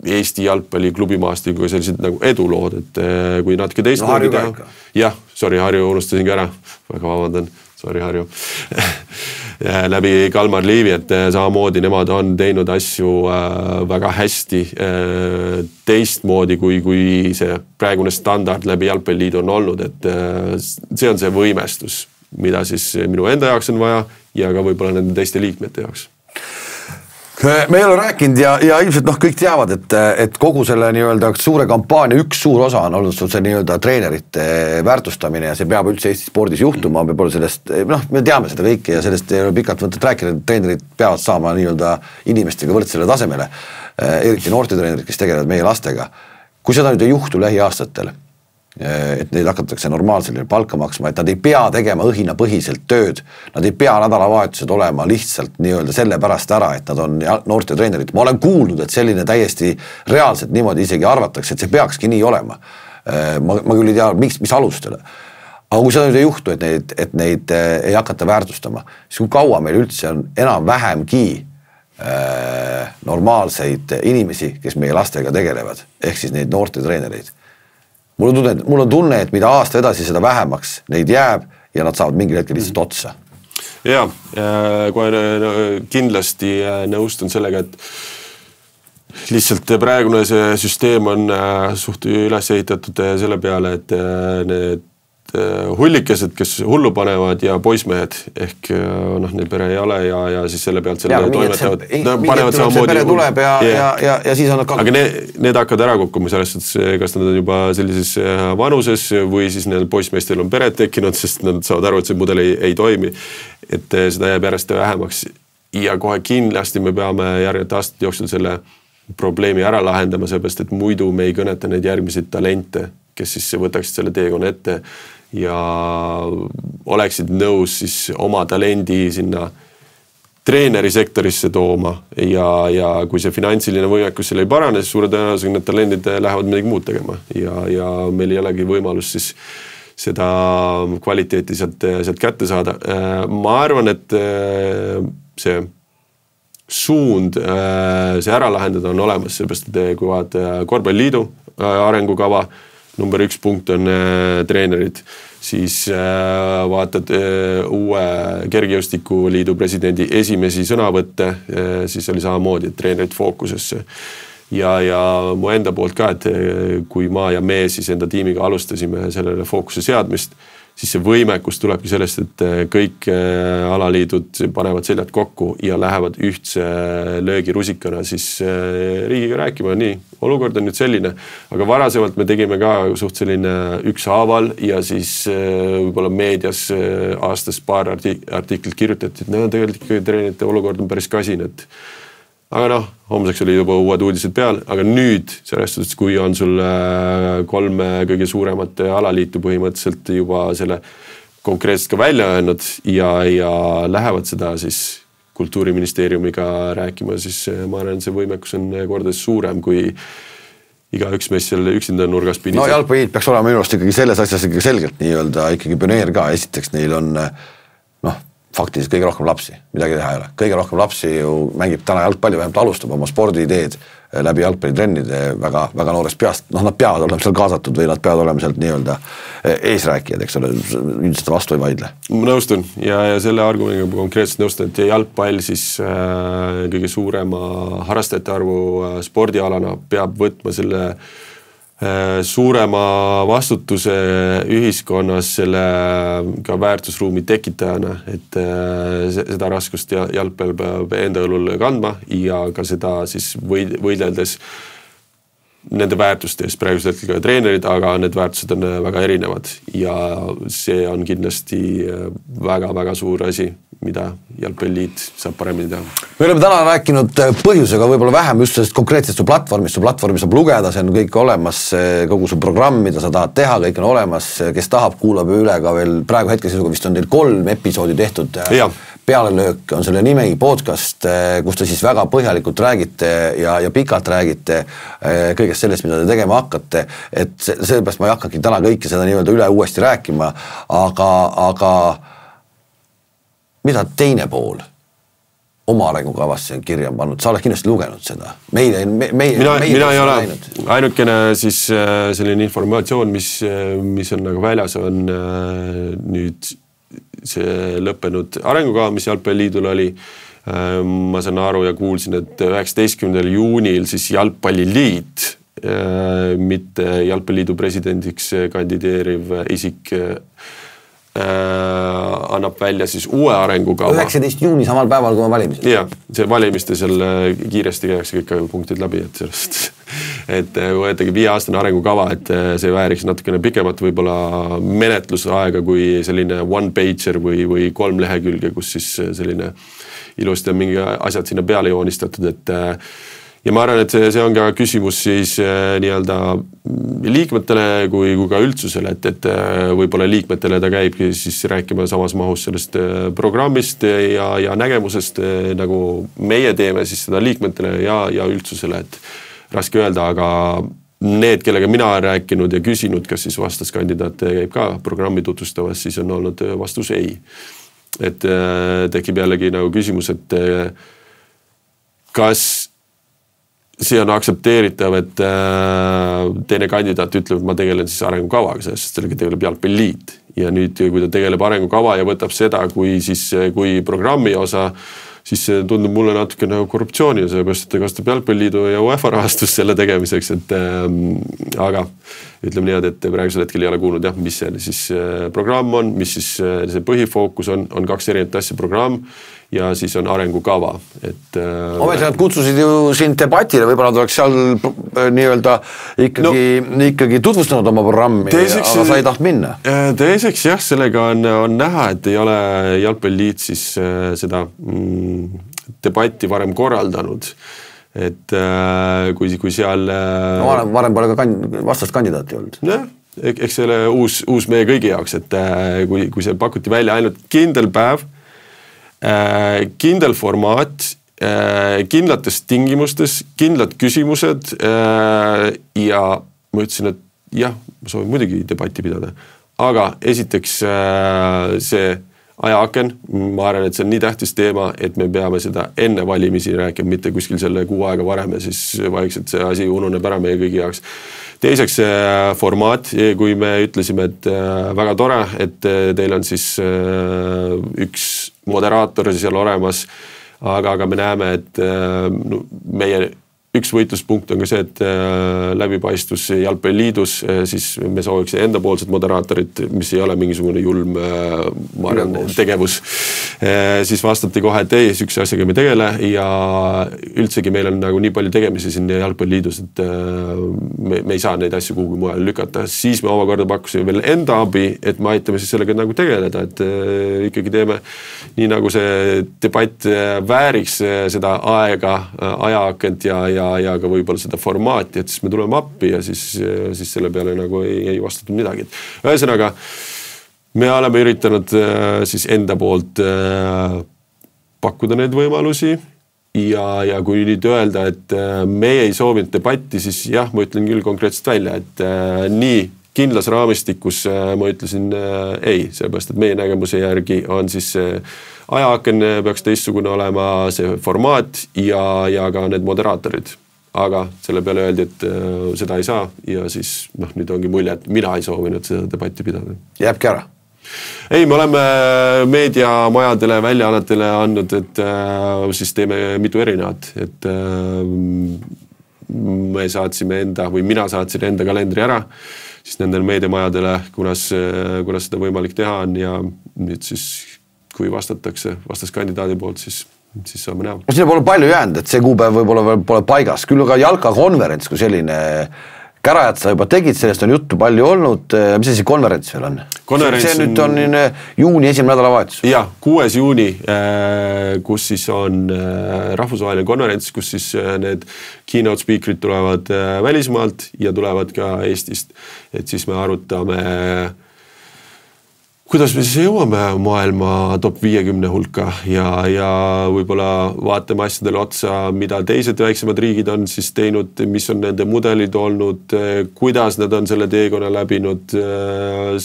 S1: Eesti jalgpalli klubimaastikuga sellised nagu edulood, et kui natuke teistmoodi teha. Jah, sorry, Harju unustasin ka ära, väga vabandan, sorry Harju. Läbi Kalmar Liivi, et samamoodi nemad on teinud asju väga hästi teistmoodi, kui see praegune standard läbi jalgpalliliidu on olnud, et see on see võimestus, mida siis minu enda jaoks on vaja ja ka võib-olla nende teiste liikmete jaoks.
S2: Me ei ole rääkinud ja ilmselt kõik teavad, et kogu selle nii-öelda suure kampaania üks suur osa on olnud see nii-öelda treenerite väärtustamine ja see peab üldse Eesti spordis juhtuma, me teame seda kõike ja sellest ei ole pikalt võtet rääkida, et treenerid peavad saama nii-öelda inimestega võrdsele tasemele, eriti noorte treenerid, kes tegelevad meie lastega. Kui seda nüüd ei juhtu lähiaastatel, et neid hakatakse normaalselt palka maksma, et nad ei pea tegema õhinapõhiselt tööd, nad ei pea nädalavahetused olema lihtsalt nii-öelda selle pärast ära, et nad on noorte treenerid. Ma olen kuulnud, et selline täiesti reaalselt niimoodi isegi arvatakse, et see peakski nii olema. Ma küll ei tea, mis alustele. Aga kui seda nüüd ei juhtu, et neid ei hakata väärtustama, siis kui kaua meil üldse on enam vähemgi normaalseid inimesi, kes meie lastega tegelevad, ehk siis neid noorte treenereid. Mul on tunne, et mida aasta edasi seda vähemaks neid jääb ja nad saavad mingil hetkel lihtsalt otsa.
S1: Jaa, kohe kindlasti nõustun sellega, et lihtsalt praegune see süsteem on suht üles ehitatud selle peale, et need hullikesed, kes hullu panevad ja poismehed ehk neil pere ei ole ja siis selle pealt selle toimetavad.
S2: See pere tuleb ja siis on nad
S1: aga need hakkavad ära kukkuma sellest, et kas nad on juba sellises vanuses või siis neil poismeestel on pered tekkinud, sest nad saavad aru, et see mudel ei toimi. Et seda jääb järjest vähemaks ja kohe kindlasti me peame järgnevate aastate jooksul selle probleemi ära lahendama, sellepärast, et muidu me ei kõneta neid järgmiseid talente, kes siis võtaksid selle teekonna ette ja oleksid nõus siis oma talendi sinna treeneri sektorisse tooma ja kui see finantsiline võimekus seal ei parane, siis suure tõenäosusega need talendid lähevad midagi muud tegema ja meil ei olegi võimalus siis seda kvaliteeti sealt kätte saada. Ma arvan, et see suund, see ära lahendada on olemas, sellepärast, et kui vaata korvpalliliidu arengukava, number 1 punkt on treenerid, siis vaatad uue kergejõustikuliidu presidendi esimesi sõnavõtte, siis oli samamoodi, et treenerid fookusesse. Ja mu enda poolt ka, et kui ma ja me siis enda tiimiga alustasime sellele fookuse seadmist, siis see võimekus tulebki sellest, et kõik alaliidud panevad seljad kokku ja lähevad ühtse löögirusikana siis riigiga rääkima. Nii, olukord on nüüd selline, aga varasemalt me tegime ka suht selline ükshaaval ja siis võib-olla meedias aastas paar artiklit kirjutati, et tegelikult ikkagi treenite olukord on päris kasin, et aga homseks oli juba uued uudised peal, aga nüüd sellest, kui on sul 3 kõige suuremat alaliitu põhimõtteliselt juba selle konkreetselt ka välja öelnud ja lähevad seda siis kultuuriministeeriumiga rääkima, siis ma arvan, see võimekus on kordades suurem, kui igaüks meist seal üksinda nurgas pinnib.
S2: No jalgpalliliit peaks olema minu arust ikkagi selles asjas ikkagi selgelt nii-öelda ikkagi pioneer ka. Esiteks neil on faktiliselt kõige rohkem lapsi, midagi teha ei ole. Kõige rohkem lapsi ju mängib täna jalgpalli, vähemalt alustab oma spordiideed läbi jalgpallitrennide väga, väga noorest peast. Nad peavad olema seal kaasatud või nad peavad olema sealt nii-öelda eesrääkijad, eks ole, üldiselt vastu ei vaidle.
S1: Ma nõustun ja selle argumendiga konkreetselt nõustun, et jalgpall siis kõige suurema harrastajate arvu spordialana peab võtma selle suurema vastutuse ühiskonnas selle ka väärtusruumi tekitajana, et seda raskust jalgpall peab enda õlul kandma ja ka seda siis võideldes nende väärtuste eest praegusel hetkel ka treenerid, aga need väärtused on väga erinevad ja see on kindlasti väga-väga suur asi, mida jalgpalliliit saab paremini teha.
S2: Me oleme täna rääkinud põhjusega võib-olla vähem just sellest konkreetsest platvormist, platvormi saab lugeda, see on kõik olemas, kogu see programm, mida sa tahad teha, kõik on olemas, kes tahab, kuulab üle ka veel praegu hetkesisuga vist on teil 3 episoodi tehtud. Pealelöök on selle nimi podcast, kus te siis väga põhjalikult räägite ja pikalt räägite kõigest sellest, mida te tegema hakkate, et sellepärast ma ei hakkagi täna kõike seda nii-öelda üle uuesti rääkima, aga mida teine pool oma arengukavasse on kirja pannud, sa oled kindlasti lugenud seda.
S1: Mina ei ole ainukene siis selline informatsioon, mis on nagu väljas, on nüüd see lõppenud arengukava, mis jalgpalliliidul oli. Ma saan aru ja kuulsin, et 19. juunil siis jalgpalliliit, mitte jalgpalliliidu presidendiks kandideeriv isik annab välja siis uue arengukava.
S2: 19. juuni samal päeval kui valimised.
S1: Jah, see valimiste seal kiiresti käiakse kõik punktid läbi, et sellest, et võetagi 5-aastane arengukava, et see vääriks natukene pikemat võib-olla menetlusaega kui selline one-pager või 3 lehekülge, kus siis selline ilusti on mingi asjad sinna peale joonistatud, et ja ma arvan, et see on ka küsimus siis nii-öelda liikmetele kui ka üldsusele, et võib-olla liikmetele ta käibki siis rääkima samas mahus sellest programmist ja nägemusest, nagu meie teeme siis seda liikmetele ja üldsusele, et raske öelda, aga need, kellega mina olen rääkinud ja küsinud, kas siis vastaskandidaat käib ka programmi tutvustavas, siis on olnud vastus ei. Et tekib jällegi nagu küsimus, et kas see on aksepteeritav, et teine kandidaat ütleb, et ma tegelen siis arengukavaga, sest sellega tegeleb jalgpalliliit. Ja nüüd, kui ta tegeleb arengukava ja võtab seda kui programmi osa, siis see tundub mulle natuke nagu korruptsiooni, sellepärast, et ta kasutab jalgpalliliidu ja UEFA rahastust selle tegemiseks, et aga ütleme niimoodi, et praegusel hetkel ei ole kuulnud, mis see siis programm on, mis siis see põhifookus on 2 erinevat asja programm ja siis on arengukava.
S2: Ometi nad kutsusid ju siin debatile, võib-olla nad oleks seal nii-öelda ikkagi tutvustanud oma programmi, aga sa ei taht minna.
S1: Teiseks jah, sellega on näha, et ei ole jalgpalliliit siis seda debatti varem korraldanud. Et kui seal
S2: varem pole ka vastast kandidaati olnud.
S1: Jah, eks selle uus meie kõigi jaoks, et kui see pakuti välja ainult kindel päev, kindel formaat, kindlates tingimustes, kindlad küsimused ja ma ütlesin, et jah, ma soovin muidugi debatti pidada, aga esiteks see ajaaken, ma arvan, et see on nii tähtis teema, et me peame seda enne valimisi rääkima, mitte kuskil selle 6 aega varem ja siis vaikselt see asi ununeb ära meie kõigi jaoks. Teiseks formaat, kui me ütlesime, et väga tore, et teil on siis üks moderaator seal olemas, aga me näeme, et meie üks võitluspunkt on ka see, et läbipaistvus Jalgpalliliidus, siis me sooviks endapoolset moderaatorit, mis ei ole mingisugune julm tegevus. Siis vastati kohe, et ei, üks asjaga me tegele ja üldsegi meil on nagu nii palju tegemisi siin Jalgpalliliidus, et me ei saa neid asju kuhugi mujal lükata. Siis me omakorda pakkusime veel enda abi, et me aitame siis sellega nagu tegeleda, et ikkagi teeme nii nagu see debatt vääriks seda ajaakent ja ka võib-olla seda formaati, et siis me tuleme appi ja siis selle peale nagu ei vastatud midagi. Ühesõnaga, me oleme üritanud siis enda poolt pakkuda neid võimalusi ja kui nüüd öelda, et meie ei soovinud debatti, siis jah, ma ütlen küll konkreetselt välja, et nii kindlas raamistikus ma ütlesin ei, sellepärast, et meie nägemuse järgi on siis ajaaken peaks teistsugune olema see formaat ja ka need moderaatorid. Aga selle peale öeldi, et seda ei saa ja siis nüüd ongi mulje, et mina ei soovinud seda debatti pidada.
S2: Jääbki ära?
S1: Ei, me oleme meediamajadele, väljaannetele andnud, et siis teeme mitu erinevat, et me saatsime mina saatsin enda kalendri ära, siis nendel meediamajadele, kunas seda võimalik teha on ja nüüd siis kui vastaskandidaadi poolt, siis saame näha.
S2: Siin pole palju jäänud, et see kuupäev võib-olla pole paigas, küll aga jalkakonverents kui selline Kärajad sa juba tegid, sellest on juttu palju olnud, mis see konverents veel on? See nüüd on juuni esimene nädalavahetus.
S1: Jah, 6. juuni, kus siis on rahvusvaheline konverents, kus siis need keynote speakerid tulevad välismaalt ja tulevad ka Eestist, et siis me arutame kuidas me siis jõuame maailma top 50 hulka ja võib-olla vaatame asjadele otsa, mida teised väiksemad riigid on siis teinud, mis on nende mudelid olnud, kuidas nad on selle teekonna läbinud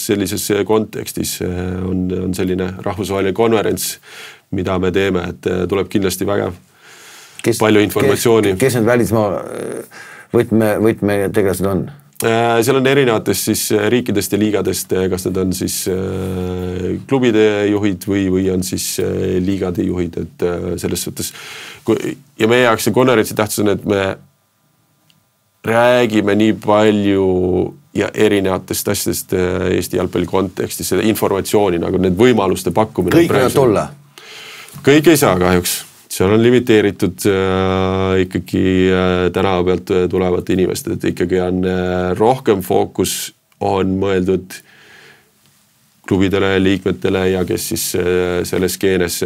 S1: sellises kontekstis. On selline rahvusvaheline konverents, mida me teeme, et tuleb kindlasti vägev. Palju informatsiooni.
S2: Kes need välismaa võtmetegelased on?
S1: Seal on erinevatest siis riikidest ja liigadest, kas need on siis klubide juhid või on siis liigade juhid, et selles suhtes. Ja meie jaoks see konverentsi tähtsus on, et me räägime nii palju ja erinevatest asjadest Eesti jalgpalli kontekstis, seda informatsiooni, nagu need võimaluste pakkumine.
S2: Kõik võivad tulla?
S1: Kõik ei saa kahjuks. Seal on limiteeritud ikkagi tänava pealt tulevate inimesed, et ikkagi on rohkem fookus on mõeldud klubidele, liikmetele ja kes siis selles skeenes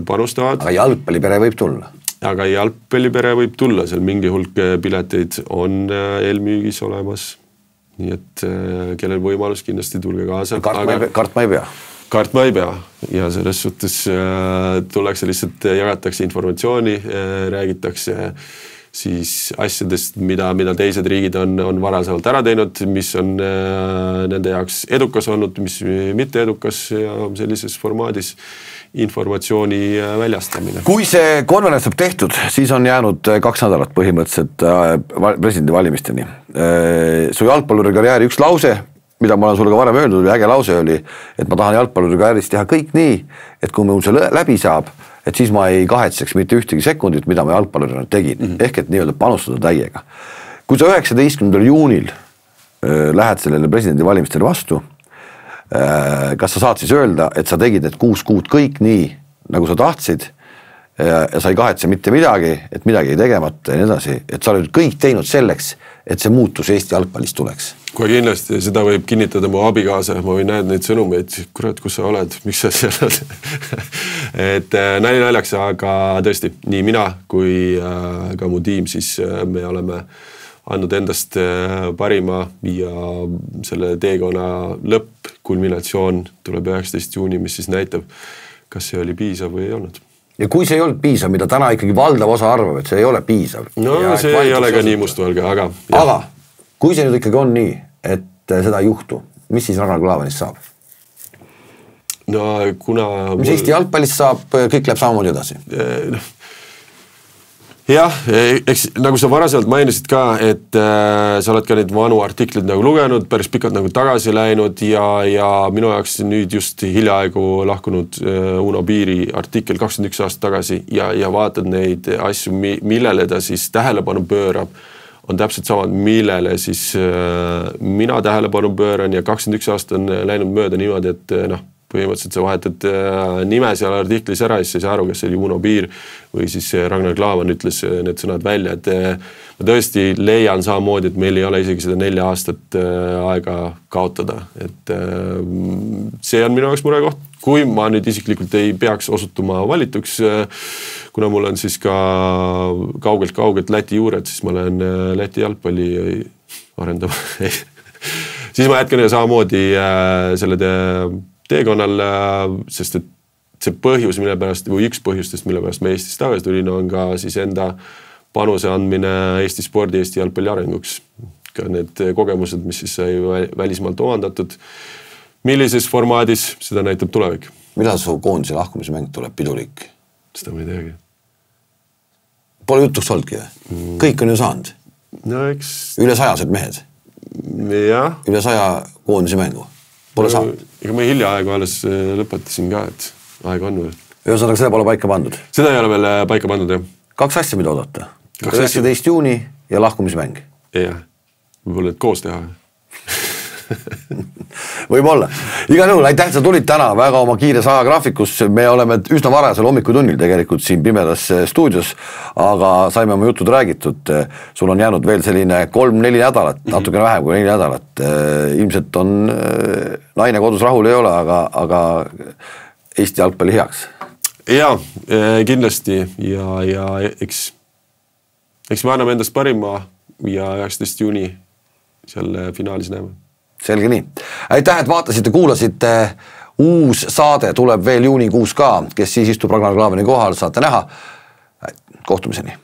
S1: panustavad.
S2: Aga jalgpallipere võib tulla?
S1: Aga jalgpallipere võib tulla, seal mingi hulk pileteid on eelmüügis olemas. Nii et kellel võimalus kindlasti tulge kaasa.
S2: Kartma ei pea?
S1: Kartma ei pea ja selles suhtes tullakse lihtsalt, jagatakse informatsiooni, räägitakse siis asjadest, mida teised riigid on varasemalt ära teinud, mis on nende jaoks edukas olnud, mis mitte edukas ja sellises formaadis informatsiooni väljastamine.
S2: Kui see konverents saab tehtud, siis on jäänud 2 nädalat põhimõtteliselt presidendi valimisteni. Su jalgpalluri karjääri üks lause, mida ma olen sulle ka varem öelnud, äge lause oli, et ma tahan jalgpalluri karjääris teha kõik nii, et kui mul see läbi saab, et siis ma ei kahetseks mitte ühtegi sekundit, mida ma jalgpallurina tegin, ehk et nii-öelda panustada täiega. Kui sa 19. juunil lähed sellele presidendi valimistele vastu, kas sa saad siis öelda, et sa tegid need 6 kuud kõik nii, nagu sa tahtsid ja sa ei kahetse mitte midagi, et midagi ei tegemata ja nii edasi, et sa oled kõik teinud selleks, et see muutus Eesti jalgpallist tuleks?
S1: Kohe kindlasti, seda võib kinnitada mu abikaasa, ma võin näed neid sõnumeid, kurat, kus sa oled, miks sa seal oled? Et nali naljaks, aga tõesti, nii mina kui ka mu tiim, siis me oleme andnud endast parima ja selle teekonna lõpp, kulminatsioon tuleb 19. juuni, mis siis näitab, kas see oli piisav või ei olnud.
S2: Ja kui see ei olnud piisav, mida täna ikkagi valdav osa arvab, et see ei ole piisav.
S1: No ja see ei ole ka nii mustvalge, aga...
S2: Aga kui see nüüd ikkagi on nii, et seda ei juhtu, mis siis Ragnar Klavanist saab?
S1: No kuna...
S2: Mis Eesti jalgpallist saab, kõik läheb samamoodi edasi?
S1: Jah, eks nagu sa varasemalt mainisid ka, et sa oled ka neid vanu artiklid nagu lugenud, päris pikalt nagu tagasi läinud ja minu jaoks nüüd just hiljaaegu lahkunud Uno Piiri artikkel 21 aastat tagasi ja vaatad neid asju, millele ta siis tähelepanu pöörab, on täpselt samad, millele siis mina tähelepanu pööran ja 21 aastat on läinud mööda niimoodi, et põhimõtteliselt sa vahetad nime seal artiklis ära, siis ei saa aru, kes oli Uno Piir või siis Ragnar Klavan ütles need sõnad välja, et ma tõesti leian samamoodi, et meil ei ole isegi seda 4 aastat aega kaotada, et see on minu jaoks murekoht. Kui ma nüüd isiklikult ei peaks osutuma valituks, kuna mul on siis ka kaugelt Läti juured, siis ma lähen Läti jalgpalli arendama. Siis ma jätkan samamoodi selle teekonnal, sest et see põhjus, mille pärast, või üks põhjustest, mille pärast me Eestis tagasi tulin, on ka siis enda panuse andmine Eesti spordi, Eesti jalgpalli arenguks. Ka need kogemused, mis siis sai välismaalt omandatud. Millises formaadis, seda näitab tulevik.
S2: Millal su koondise lahkumismäng tuleb pidulik?
S1: Seda ma ei teagi.
S2: Pole jutuks oldki või? Kõik on ju saanud.
S1: No eks...
S2: Üle 100 mehed.
S1: Jah.
S2: Üle 100 koondise mängu. Pole saanud.
S1: Ega ma hiljaaegu alles lõpetasin ka, et aega on veel.
S2: Ühesõnaga, seda pole paika pandud?
S1: Seda ei ole veel paika pandud, jah.
S2: 2 asja, mida oodata. 19. juuni ja lahkumismäng.
S1: Jah, võib-olla et koos teha.
S2: Võib-olla. Igal juhul, aitäh, sa tulid täna väga oma kiires ajagraafikus. Me oleme üsna varasel hommikutunnil tegelikult siin pimedas stuudios, aga saime oma jutud räägitud. Sul on jäänud veel selline 3-4 nädalat, natukene vähem kui 4 nädalat. Ilmselt on naine kodus rahul ei ole, aga Eesti jalgpalli heaks.
S1: Jaa, kindlasti ja eks me anname endast parima ja 19. juuni seal finaalis näeme.
S2: Selge nii. Aitäh, et vaatasite, kuulasite. Uus saade tuleb veel juunikuus ka, kes siis istub Ragnar Klavani kohal, saate näha. Kohtumiseni.